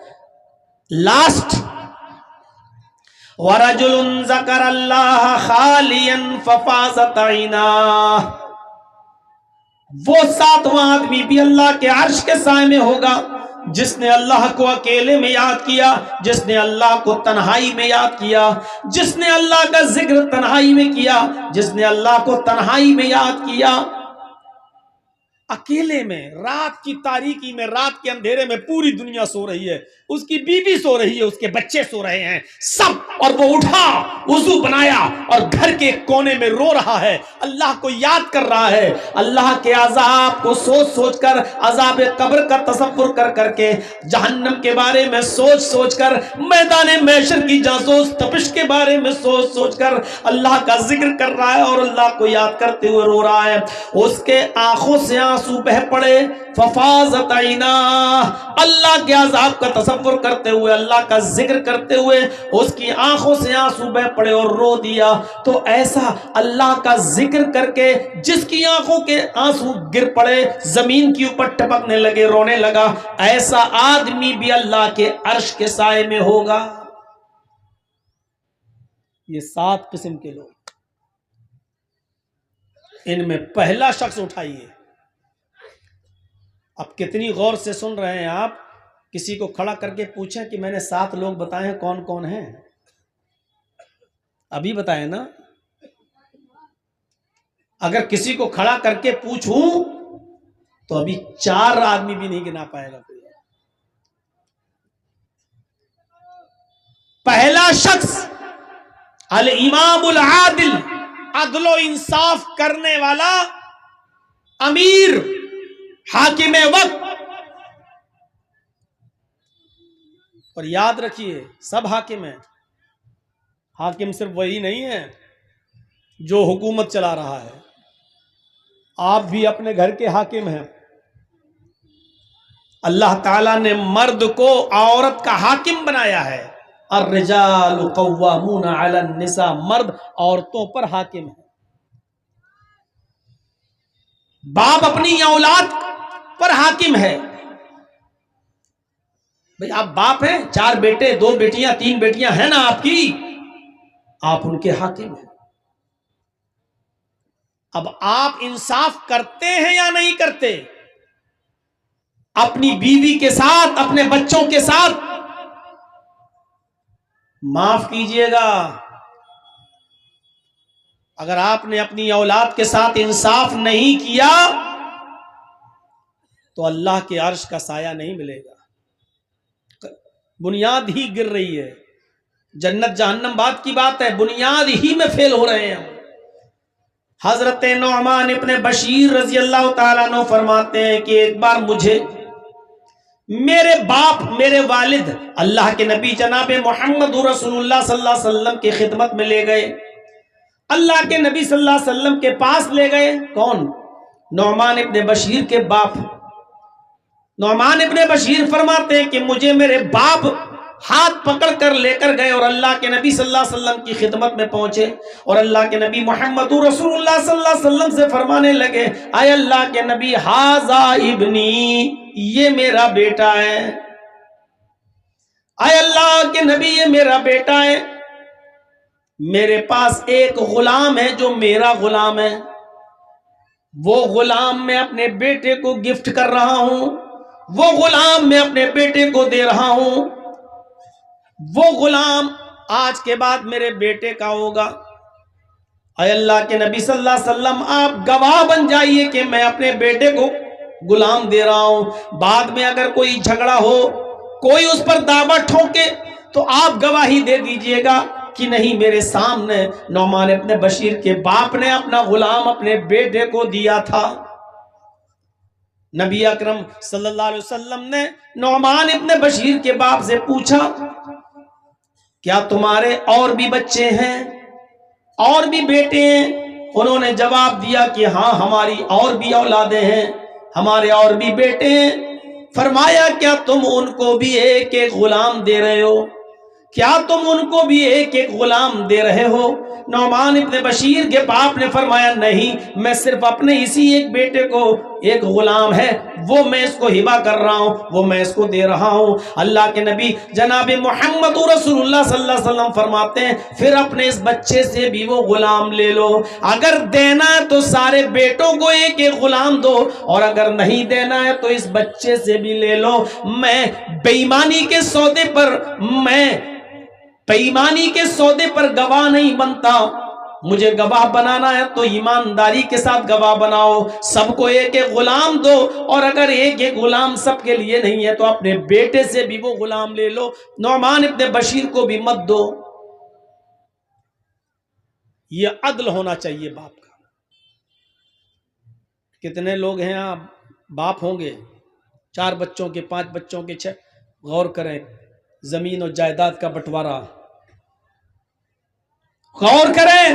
لاسٹ، وَرَجُلٌ ذَكَرَ اللَّهَ خَالِيًا فَفَاضَتْ عَيْنَاهُ، وہ 7واں آدمی بھی اللہ کے عرش کے سائے میں ہوگا، جس نے اللہ کو اکیلے میں یاد کیا، جس نے اللہ کو تنہائی میں یاد کیا، جس نے اللہ کا ذکر تنہائی میں کیا، جس نے اللہ کو تنہائی میں یاد کیا، اکیلے میں، رات کی تاریکی میں، رات کے اندھیرے میں پوری دنیا سو رہی ہے، اس کی بیوی سو رہی ہے، اس کے بچے سو رہے ہیں سب، اور وہ اٹھا، وضو بنایا اور گھر کے ایک کونے میں رو رہا ہے، اللہ کو یاد کر رہا ہے، اللہ کے عذاب کو سوچ سوچ کر، عذاب قبر کا تصور کر کر کے، جہنم کے بارے میں سوچ سوچ کر، میدان محشر کی جاسوس تپش کے بارے میں سوچ سوچ کر اللہ کا ذکر کر رہا ہے اور اللہ کو یاد کرتے ہوئے رو رہا ہے۔ اس کے آنکھوں سے آنسو بہہ پڑے، ففاضت عیناہ، اللہ کے عذاب کا تصور کرتے ہوئے، اللہ کا ذکر کرتے ہوئے اس کی آنکھوں سے آنسو بہہ پڑے اور رو دیا۔ تو ایسا اللہ کا ذکر کر کے جس کی آنکھوں کے آنسو گر پڑے، زمین کے اوپر ٹپکنے لگے، رونے لگا، ایسا آدمی بھی اللہ کے عرش کے سائے میں ہوگا۔ یہ 7 قسم کے لوگ۔ ان میں پہلا شخص اٹھائیے. اب کتنی غور سے سن رہے ہیں آپ. کسی کو کھڑا کر کے پوچھیں کہ میں نے 7 لوگ بتائے ہیں کون کون ہیں. ابھی بتائے نا. اگر کسی کو کھڑا کر کے پوچھوں تو ابھی 4 آدمی بھی نہیں گنا پائے گا. پہلا شخص الامام العادل، عدل و انصاف کرنے والا امیر، حاکم وقت. اور یاد رکھیے سب حاکم ہیں. حاکم صرف وہی نہیں ہے جو حکومت چلا رہا ہے. آپ بھی اپنے گھر کے حاکم ہیں. اللہ تعالیٰ نے مرد کو عورت کا حاکم بنایا ہے. الرجال قوامون علی النساء، مرد عورتوں پر حاکم ہے. باپ اپنی اولاد پر حاکم ہے. بھئی آپ باپ ہیں، 4 بیٹے 2 بیٹیاں 3 بیٹیاں ہیں نا آپ کی، آپ ان کے حاکم ہیں. اب آپ انصاف کرتے ہیں یا نہیں کرتے؟ اپنی بیوی کے ساتھ، اپنے بچوں کے ساتھ. معاف کیجئے گا، اگر آپ نے اپنی اولاد کے ساتھ انصاف نہیں کیا تو اللہ کے عرش کا سایہ نہیں ملے گا. بنیاد ہی گر رہی ہے. جنت جہنم بات کی بات ہے، بنیاد ہی میں فیل ہو رہے ہیں. حضرت نعمان ابن بشیر رضی اللہ تعالیٰ عنہ فرماتے ہیں کہ ایک بار مجھے میرے باپ، میرے والد اللہ کے نبی جناب محمد رسول اللہ صلی اللہ علیہ وسلم کی خدمت میں لے گئے. اللہ کے نبی صلی اللہ علیہ وسلم کے پاس لے گئے. کون؟ نعمان ابن بشیر کے باپ. نعمان ابن بشیر فرماتے ہیں کہ مجھے میرے باپ ہاتھ پکڑ کر لے کر گئے اور اللہ کے نبی صلی اللہ علیہ وسلم کی خدمت میں پہنچے اور اللہ کے نبی محمد رسول اللہ صلی اللہ علیہ وسلم سے فرمانے لگے، اے اللہ کے نبی، ھذا ابنی، یہ میرا بیٹا ہے. اے اللہ کے نبی، یہ میرا بیٹا ہے. میرے پاس ایک غلام ہے جو میرا غلام ہے، وہ غلام میں اپنے بیٹے کو گفٹ کر رہا ہوں، وہ غلام میں اپنے بیٹے کو دے رہا ہوں. وہ غلام آج کے بعد میرے بیٹے کا ہوگا. اے اللہ کے نبی صلی اللہ علیہ وسلم، آپ گواہ بن جائیے کہ میں اپنے بیٹے کو غلام دے رہا ہوں. بعد میں اگر کوئی جھگڑا ہو، کوئی اس پر دعویٰ ٹھوکے تو آپ گواہی دے دیجئے گا کہ نہیں، میرے سامنے نعمان ابن بشیر کے باپ نے اپنا غلام اپنے بیٹے کو دیا تھا. نبی اکرم صلی اللہ علیہ وسلم نے نعمان ابن بشیر کے باپ سے پوچھا، کیا تمہارے اور بھی بچے ہیں، اور بھی بیٹے ہیں؟ انہوں نے جواب دیا کہ ہاں، ہماری اور بھی اولادیں ہیں، ہمارے اور بھی بیٹے ہیں. فرمایا، کیا تم ان کو بھی ایک ایک غلام دے رہے ہو؟ کیا تم ان کو بھی ایک ایک غلام دے رہے ہو؟ نعمان ابن بشیر کے باپ نے فرمایا، نہیں، میں صرف اپنے اسی ایک بیٹے کو، ایک غلام ہے وہ میں اس کو ہبہ کر رہا ہوں، وہ میں اس کو دے رہا ہوں. اللہ کے نبی جناب محمد رسول اللہ صلی اللہ علیہ وسلم فرماتے ہیں، پھر اپنے اس بچے سے بھی وہ غلام لے لو. اگر دینا ہے تو سارے بیٹوں کو ایک ایک غلام دو، اور اگر نہیں دینا ہے تو اس بچے سے بھی لے لو. میں بےایمانی کے سودے پر گواہ نہیں بنتا. مجھے گواہ بنانا ہے تو ایمانداری کے ساتھ گواہ بناؤ. سب کو ایک ایک غلام دو، اور اگر ایک ایک غلام سب کے لیے نہیں ہے تو اپنے بیٹے سے بھی وہ غلام لے لو. نعمان ابن بشیر کو بھی مت دو. یہ عدل ہونا چاہیے باپ کا. کتنے لوگ ہیں آپ باپ ہوں گے، 4 بچوں کے، 5 بچوں کے، 6. غور کریں، زمین و جائیداد کا بٹوارا غور کریں.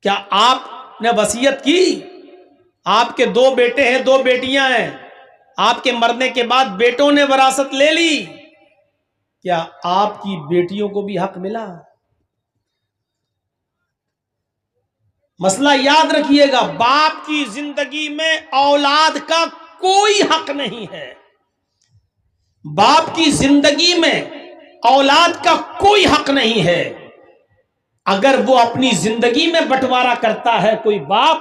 کیا آپ نے وصیت کی؟ آپ کے 2 بیٹے ہیں، 2 بیٹیاں ہیں، آپ کے مرنے کے بعد بیٹوں نے وراثت لے لی. کیا آپ کی بیٹیوں کو بھی حق ملا؟ مسئلہ یاد رکھیے گا، باپ کی زندگی میں اولاد کا کوئی حق نہیں ہے. باپ کی زندگی میں اولاد کا کوئی حق نہیں ہے. اگر وہ اپنی زندگی میں بٹوارا کرتا ہے کوئی باپ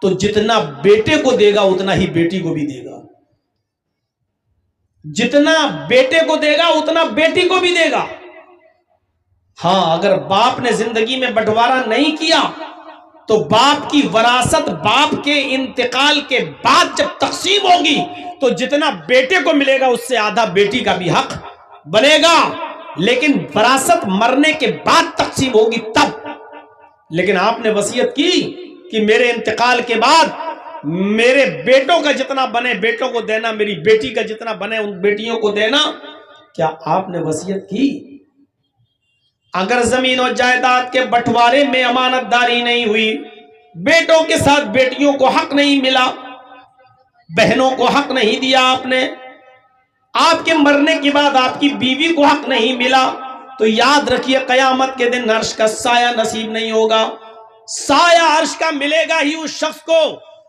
تو جتنا بیٹے کو دے گا اتنا ہی بیٹی کو بھی دے گا، جتنا بیٹے کو دے گا اتنا بیٹی کو بھی دے گا۔ ہاں اگر باپ نے زندگی میں بٹوارا نہیں کیا تو باپ کی وراثت باپ کے انتقال کے بعد جب تقسیم ہوگی تو جتنا بیٹے کو ملے گا اس سے آدھا بیٹی کا بھی حق بنے گا، لیکن وراثت مرنے کے بعد تقسیم ہوگی تب۔ لیکن آپ نے وصیت کی کہ میرے انتقال کے بعد میرے بیٹوں کا جتنا بنے بیٹوں کو دینا، میری بیٹی کا جتنا بنے ان بیٹیوں کو دینا، کیا آپ نے وصیت کی؟ اگر زمین و جائیداد کے بٹوارے میں امانت داری نہیں ہوئی، بیٹوں کے ساتھ بیٹیوں کو حق نہیں ملا، بہنوں کو حق نہیں دیا آپ نے، آپ کے مرنے کے بعد آپ کی بیوی کو حق نہیں ملا، تو یاد رکھیے قیامت کے دن عرش کا سایہ نصیب نہیں ہوگا۔ سایہ عرش کا ملے گا ہی اس شخص کو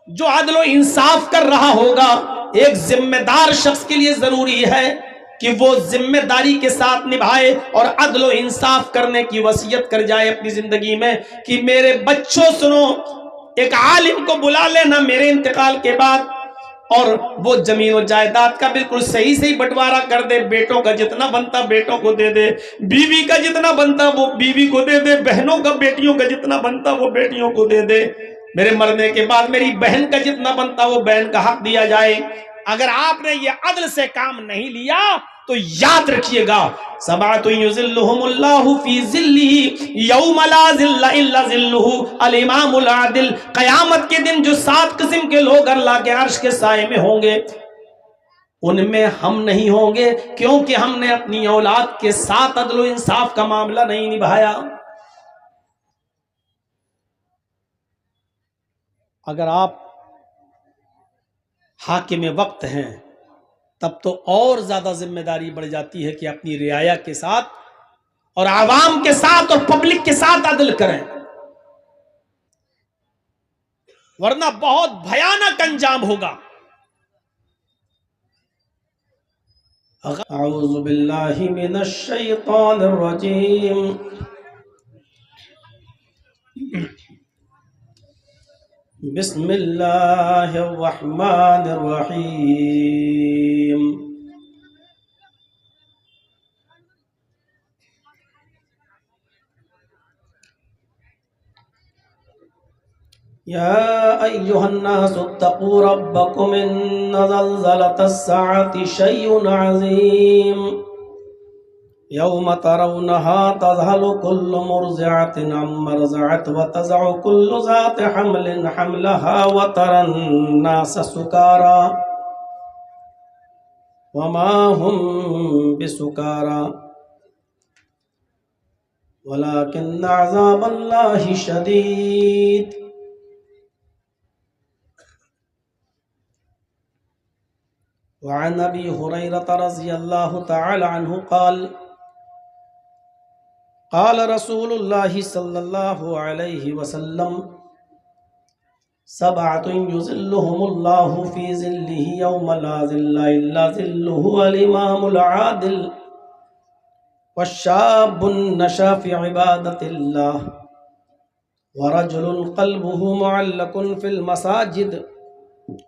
جو عدل و انصاف کر رہا ہوگا۔ ایک ذمہ دار شخص کے لیے ضروری ہے کہ وہ ذمہ داری کے ساتھ نبھائے اور عدل و انصاف کرنے کی وصیت کر جائے اپنی زندگی میں کہ میرے بچوں سنو، ایک عالم کو بلا لینا میرے انتقال کے بعد، اور وہ زمین و جائیداد کا بالکل صحیح بٹوارا کر دے، بیٹوں کا جتنا بنتا بیٹوں کو دے دے، بیوی کا جتنا بنتا وہ بیوی کو دے دے، بہنوں کا بیٹیوں کا جتنا بنتا وہ بیٹیوں کو دے دے، میرے مرنے کے بعد میری بہن کا جتنا بنتا وہ بہن کا حق دیا جائے۔ اگر آپ نے یہ عدل سے کام نہیں لیا تو یاد رکھیے گا، سبعۃ یظلھم اللہ فی ظلہ یوم لا ظل الا ظلہ، الامام العادل، قیامت کے دن جو 7 قسم کے لوگ اللہ کے عرش کے سائے میں ہوں گے ان میں ہم نہیں ہوں گے، کیونکہ ہم نے اپنی اولاد کے ساتھ عدل و انصاف کا معاملہ نہیں نبھایا۔ اگر آپ حاکم وقت ہیں تب تو اور زیادہ ذمہ داری بڑھ جاتی ہے کہ اپنی رعایا کے ساتھ اور عوام کے ساتھ اور پبلک کے ساتھ عدل کریں، ورنہ بہت بھیانک انجام ہوگا۔ اعوذ باللہ من الشیطان الرجیم، بسم اللہ الرحمن الرحیم۔ يا أيها الناس اتقوا ربكم إن زلزلة الساعة شيء عظيم يوم ترونها تذهل كل مرضعة عما أرضعت وتضع كل ذات حمل حملها وترى الناس سكارى وما هم بسكارى ولكن عذاب الله شديد۔ وعن ابي هريره رضي الله تعالى عنه قال قال رسول الله صلى الله عليه وسلم سبعة يظلهم الله في ظله يوم لا ظل الا ظله الامام العادل والشاب نشا في عبادة الله ورجل قلبه معلق في المساجد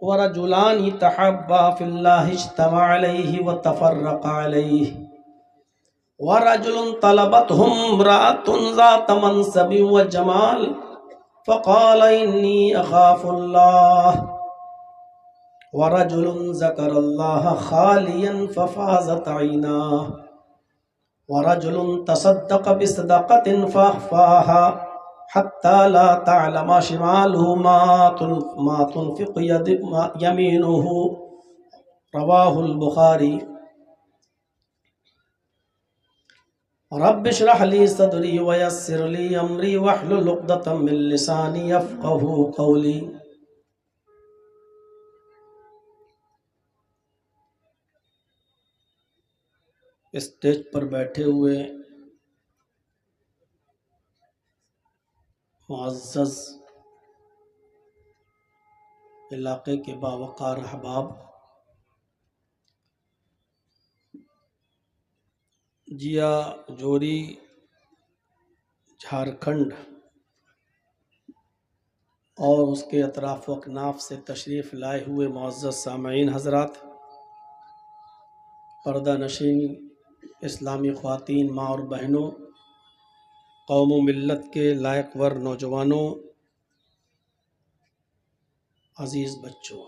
ورجلان تحابا في الله اجتمع عليه وتفرق عليه ورجل طلبتهم امرأة ذات منصب وجمال فقال إني أخاف الله ورجل ذكر الله خاليا ففازت عيناه ورجل تصدق بصدقة فأخفاها حتى لا تعلم شماله ما تنفق يمينه رواه البخاري۔ رب اشرح لي صدري ويسر لي امري واحلل عقدة من لساني يفقهوا قولي۔ اسٹیج پر بیٹھے ہوئے معزز علاقے کے باوقار احباب، جیا جوری جھارکھنڈ اور اس کے اطراف و اکناف سے تشریف لائے ہوئے معزز سامعین حضرات، پردہ نشین اسلامی خواتین، ماں اور بہنوں، قوم و ملت کے لائق ور نوجوانوں، عزیز بچوں،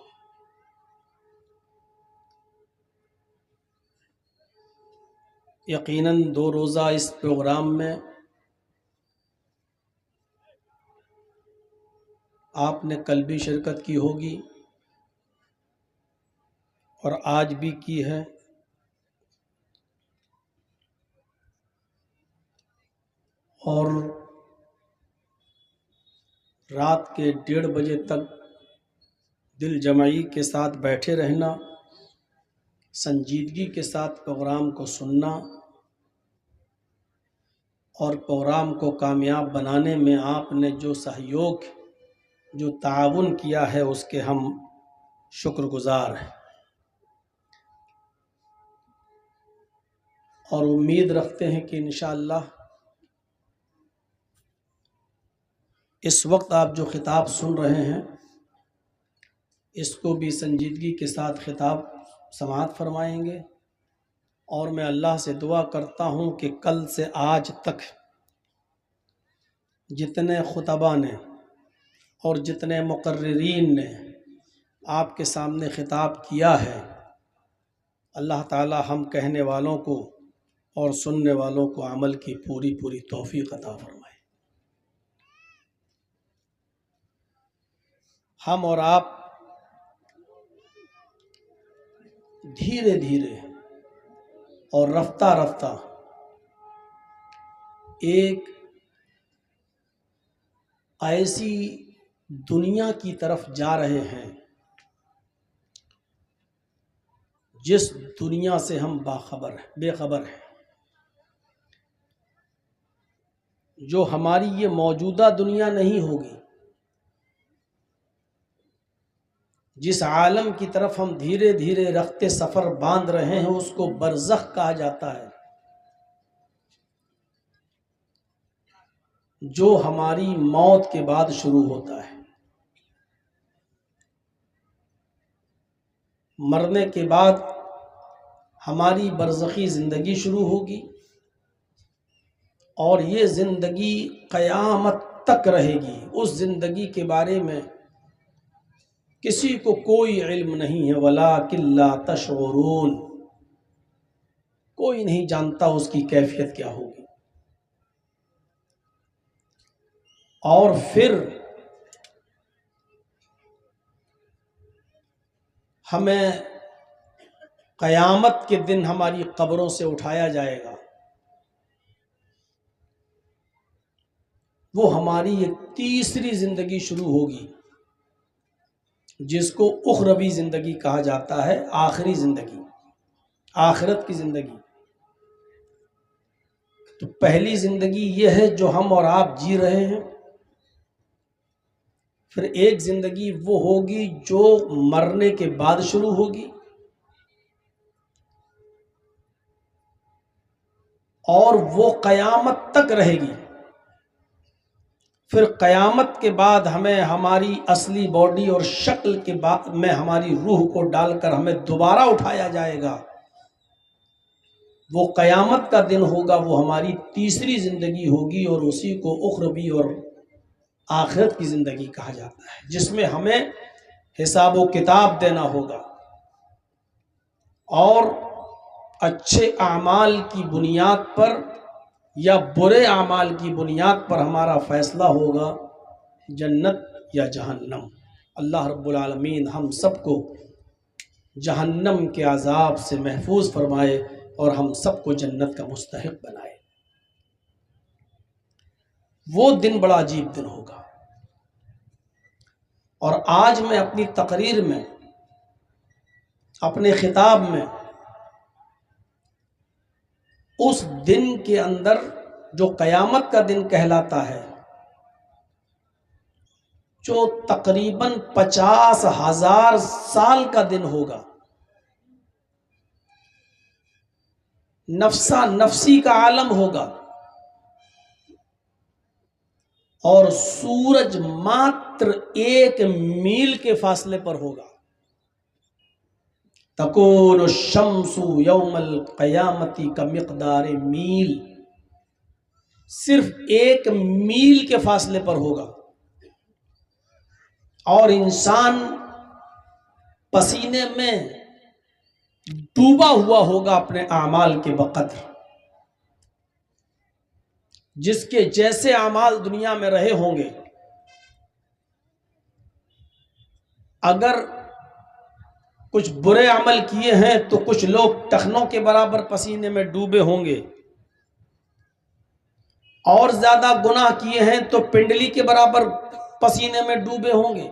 یقیناً 2 روزہ اس پروگرام میں آپ نے کل بھی شرکت کی ہوگی اور آج بھی کی ہے، اور رات کے 1:30 بجے تک دل جمعی کے ساتھ بیٹھے رہنا، سنجیدگی کے ساتھ پروگرام کو سننا اور پروگرام کو کامیاب بنانے میں آپ نے جو سہیوگ، جو تعاون کیا ہے، اس کے ہم شکر گزار ہیں، اور امید رکھتے ہیں کہ انشاءاللہ اس وقت آپ جو خطاب سن رہے ہیں اس کو بھی سنجیدگی کے ساتھ خطاب سماعت فرمائیں گے، اور میں اللہ سے دعا کرتا ہوں کہ کل سے آج تک جتنے خطباء نے اور جتنے مقررین نے آپ کے سامنے خطاب کیا ہے، اللہ تعالی ہم کہنے والوں کو اور سننے والوں کو عمل کی پوری پوری توفیق عطا فرمائے۔ ہم اور آپ دھیرے دھیرے اور رفتہ رفتہ ایک ایسی دنیا کی طرف جا رہے ہیں جس دنیا سے ہم بے خبر ہیں، جو ہماری یہ موجودہ دنیا نہیں ہوگی، جس عالم کی طرف ہم دھیرے دھیرے رخت سفر باندھ رہے ہیں اس کو برزخ کہا جاتا ہے، جو ہماری موت کے بعد شروع ہوتا ہے۔ مرنے کے بعد ہماری برزخی زندگی شروع ہوگی، اور یہ زندگی قیامت تک رہے گی۔ اس زندگی کے بارے میں کسی کو کوئی علم نہیں ہے، وَلَٰكِن لَا تَشْعُرُونَ، کوئی نہیں جانتا اس کی کیفیت کیا ہوگی۔ اور پھر ہمیں قیامت کے دن ہماری قبروں سے اٹھایا جائے گا، وہ ہماری ایک تیسری زندگی شروع ہوگی جس کو اخروی زندگی کہا جاتا ہے، آخری زندگی، آخرت کی زندگی۔ تو پہلی زندگی یہ ہے جو ہم اور آپ جی رہے ہیں، پھر ایک زندگی وہ ہوگی جو مرنے کے بعد شروع ہوگی، اور وہ قیامت تک رہے گی۔ پھر قیامت کے بعد ہمیں ہماری اصلی باڈی اور شکل کے بعد میں ہماری روح کو ڈال کر ہمیں دوبارہ اٹھایا جائے گا۔ وہ قیامت کا دن ہوگا، وہ ہماری تیسری زندگی ہوگی، اور اسی کو اخروی اور آخرت کی زندگی کہا جاتا ہے، جس میں ہمیں حساب و کتاب دینا ہوگا، اور اچھے اعمال کی بنیاد پر یا برے اعمال کی بنیاد پر ہمارا فیصلہ ہوگا، جنت یا جہنم۔ اللہ رب العالمین ہم سب کو جہنم کے عذاب سے محفوظ فرمائے اور ہم سب کو جنت کا مستحق بنائے۔ وہ دن بڑا عجیب دن ہوگا، اور آج میں اپنی تقریر میں، اپنے خطاب میں، اس دن کے اندر جو قیامت کا دن کہلاتا ہے، جو تقریباً 50,000 سال کا دن ہوگا، نفسا نفسی کا عالم ہوگا، اور سورج ماتر 1 میل کے فاصلے پر ہوگا. تکون الشمس یوم القیامت کمقدار میل، صرف 1 میل کے فاصلے پر ہوگا. اور انسان پسینے میں ڈوبا ہوا ہوگا اپنے اعمال کے بقدر. جس کے جیسے اعمال دنیا میں رہے ہوں گے، اگر کچھ برے عمل کیے ہیں تو کچھ لوگ ٹخنوں کے برابر پسینے میں ڈوبے ہوں گے، اور زیادہ گناہ کیے ہیں تو پنڈلی کے برابر پسینے میں ڈوبے ہوں گے،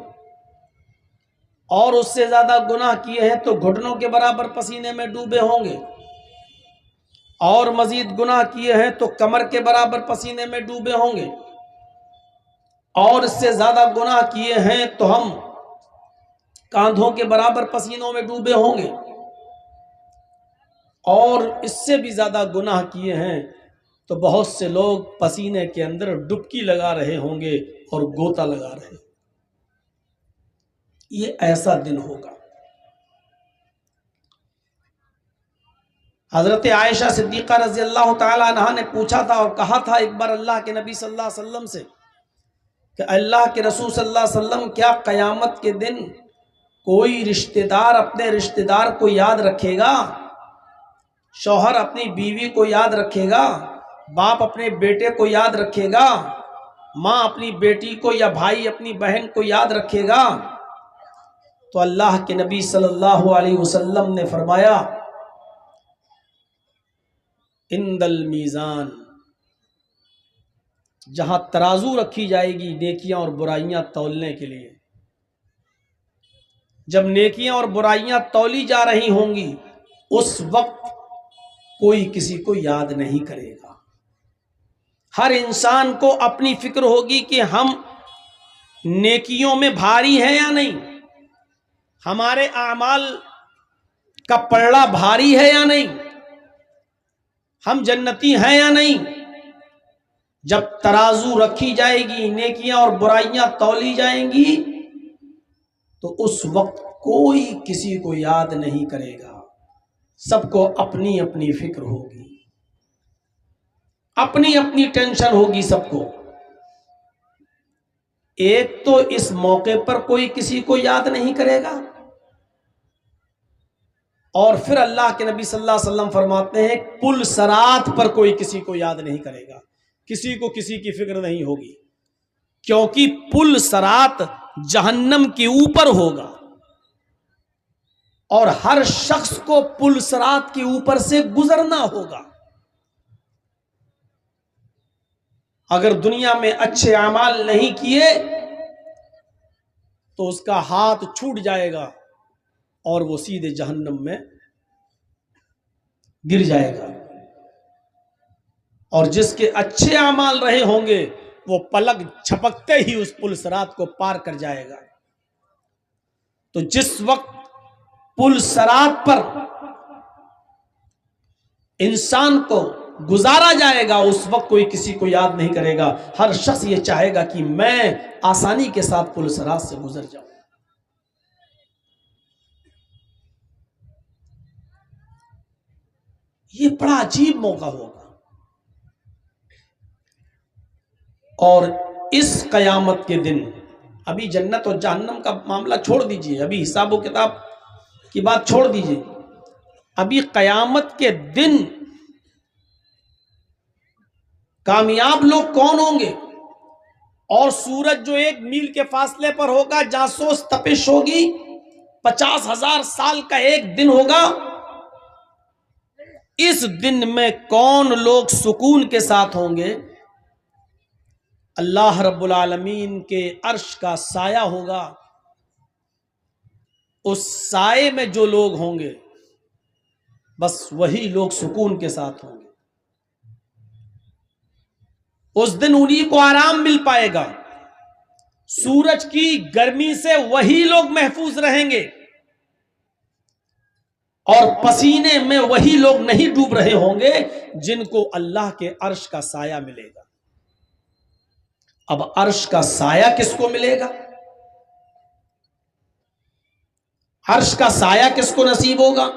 اور اس سے زیادہ گناہ کیے ہیں تو گھٹنوں کے برابر پسینے میں ڈوبے ہوں گے، اور مزید گناہ کیے ہیں تو کمر کے برابر پسینے میں ڈوبے ہوں گے، اور اس سے زیادہ گناہ کیے ہیں تو ہم کاندھوں کے برابر پسینوں میں ڈوبے ہوں گے، اور اس سے بھی زیادہ گناہ کیے ہیں تو بہت سے لوگ پسینے کے اندر ڈبکی لگا رہے ہوں گے اور گوتا لگا رہے. یہ ایسا دن ہوگا. حضرت عائشہ صدیقہ رضی اللہ تعالی عنہا نے پوچھا تھا اور کہا تھا ایک بار اللہ کے نبی صلی اللہ علیہ وسلم سے کہ اللہ کے رسول صلی اللہ علیہ وسلم، کیا قیامت کے دن کوئی رشتہ دار اپنے رشتہ دار کو یاد رکھے گا؟ شوہر اپنی بیوی کو یاد رکھے گا؟ باپ اپنے بیٹے کو یاد رکھے گا؟ ماں اپنی بیٹی کو یا بھائی اپنی بہن کو یاد رکھے گا؟ تو اللہ کے نبی صلی اللہ علیہ وسلم نے فرمایا، عند المیزان، جہاں ترازو رکھی جائے گی نیکیاں اور برائیاں تولنے کے لیے، جب نیکیاں اور برائیاں تولی جا رہی ہوں گی اس وقت کوئی کسی کو یاد نہیں کرے گا. ہر انسان کو اپنی فکر ہوگی کہ ہم نیکیوں میں بھاری ہیں یا نہیں، ہمارے اعمال کا پلڑا بھاری ہے یا نہیں، ہم جنتی ہیں یا نہیں. جب ترازو رکھی جائے گی، نیکیاں اور برائیاں تولی جائیں گی، تو اس وقت کوئی کسی کو یاد نہیں کرے گا. سب کو اپنی اپنی فکر ہوگی، اپنی اپنی ٹینشن ہوگی سب کو. ایک تو اس موقع پر کوئی کسی کو یاد نہیں کرے گا، اور پھر اللہ کے نبی صلی اللہ علیہ وسلم فرماتے ہیں پل صراط پر کوئی کسی کو یاد نہیں کرے گا. کسی کو کسی کی فکر نہیں ہوگی، کیونکہ پل صراط جہنم کے اوپر ہوگا، اور ہر شخص کو پل صراط کے اوپر سے گزرنا ہوگا. اگر دنیا میں اچھے اعمال نہیں کیے تو اس کا ہاتھ چھوٹ جائے گا اور وہ سیدھے جہنم میں گر جائے گا. اور جس کے اچھے اعمال رہے ہوں گے وہ پلک جھپکتے ہی اس پل صراط کو پار کر جائے گا. تو جس وقت پل صراط پر انسان کو گزارا جائے گا اس وقت کوئی کسی کو یاد نہیں کرے گا. ہر شخص یہ چاہے گا کہ میں آسانی کے ساتھ پل صراط سے گزر جاؤں. یہ بڑا عجیب موقع ہوگا. اور اس قیامت کے دن، ابھی جنت اور جہنم کا معاملہ چھوڑ دیجئے، ابھی حساب و کتاب کی بات چھوڑ دیجئے، ابھی قیامت کے دن کامیاب لوگ کون ہوں گے؟ اور سورج جو 1 میل کے فاصلے پر ہوگا، جاسوس تپش ہوگی، 50,000 سال کا ایک دن ہوگا. اس دن میں کون لوگ سکون کے ساتھ ہوں گے؟ اللہ رب العالمین کے عرش کا سایہ ہوگا، اس سائے میں جو لوگ ہوں گے بس وہی لوگ سکون کے ساتھ ہوں گے. اس دن انہیں کو آرام مل پائے گا. سورج کی گرمی سے وہی لوگ محفوظ رہیں گے، اور پسینے میں وہی لوگ نہیں ڈوب رہے ہوں گے جن کو اللہ کے عرش کا سایہ ملے گا. اب عرش کا سایہ کس کو ملے گا؟ عرش کا سایہ کس کو نصیب ہوگا؟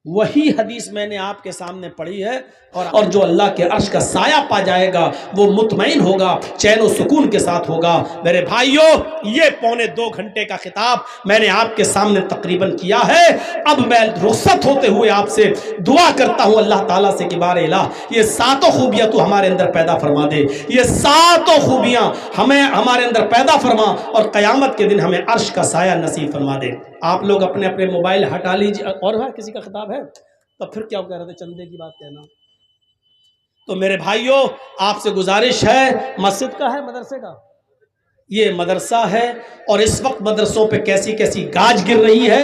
وہی حدیث میں نے آپ کے سامنے پڑھی ہے، اور جو اللہ کے عرش کا سایہ پا جائے گا وہ مطمئن ہوگا، چین و سکون کے ساتھ ہوگا۔ میرے بھائیوں، یہ پونے 2 گھنٹے کا خطاب میں نے آپ کے سامنے تقریباً کیا ہے۔ اب میں رخصت ہوتے ہوئے آپ سے دعا کرتا ہوں اللہ تعالیٰ سے کہ بار الہ یہ 7 خوبیاں تو ہمارے اندر پیدا فرما دے، یہ 7 خوبیاں ہمیں ہمارے اندر پیدا فرما، اور قیامت کے دن ہمیں عرش کا سایہ نصیب فرما دے۔ آپ لوگ اپنے اپنے موبائل ہٹا لیجیے۔ اور ہے کسی کا خطاب ہے تو پھر کیا کہہ رہے تھے؟ چندے کی بات کہنا۔ تو میرے بھائیوں، آپ سے گزارش ہے، مسجد کا ہے مدرسے کا؟ یہ مدرسہ ہے، اور اس وقت مدرسوں پہ کیسی کیسی گاج گر رہی ہے۔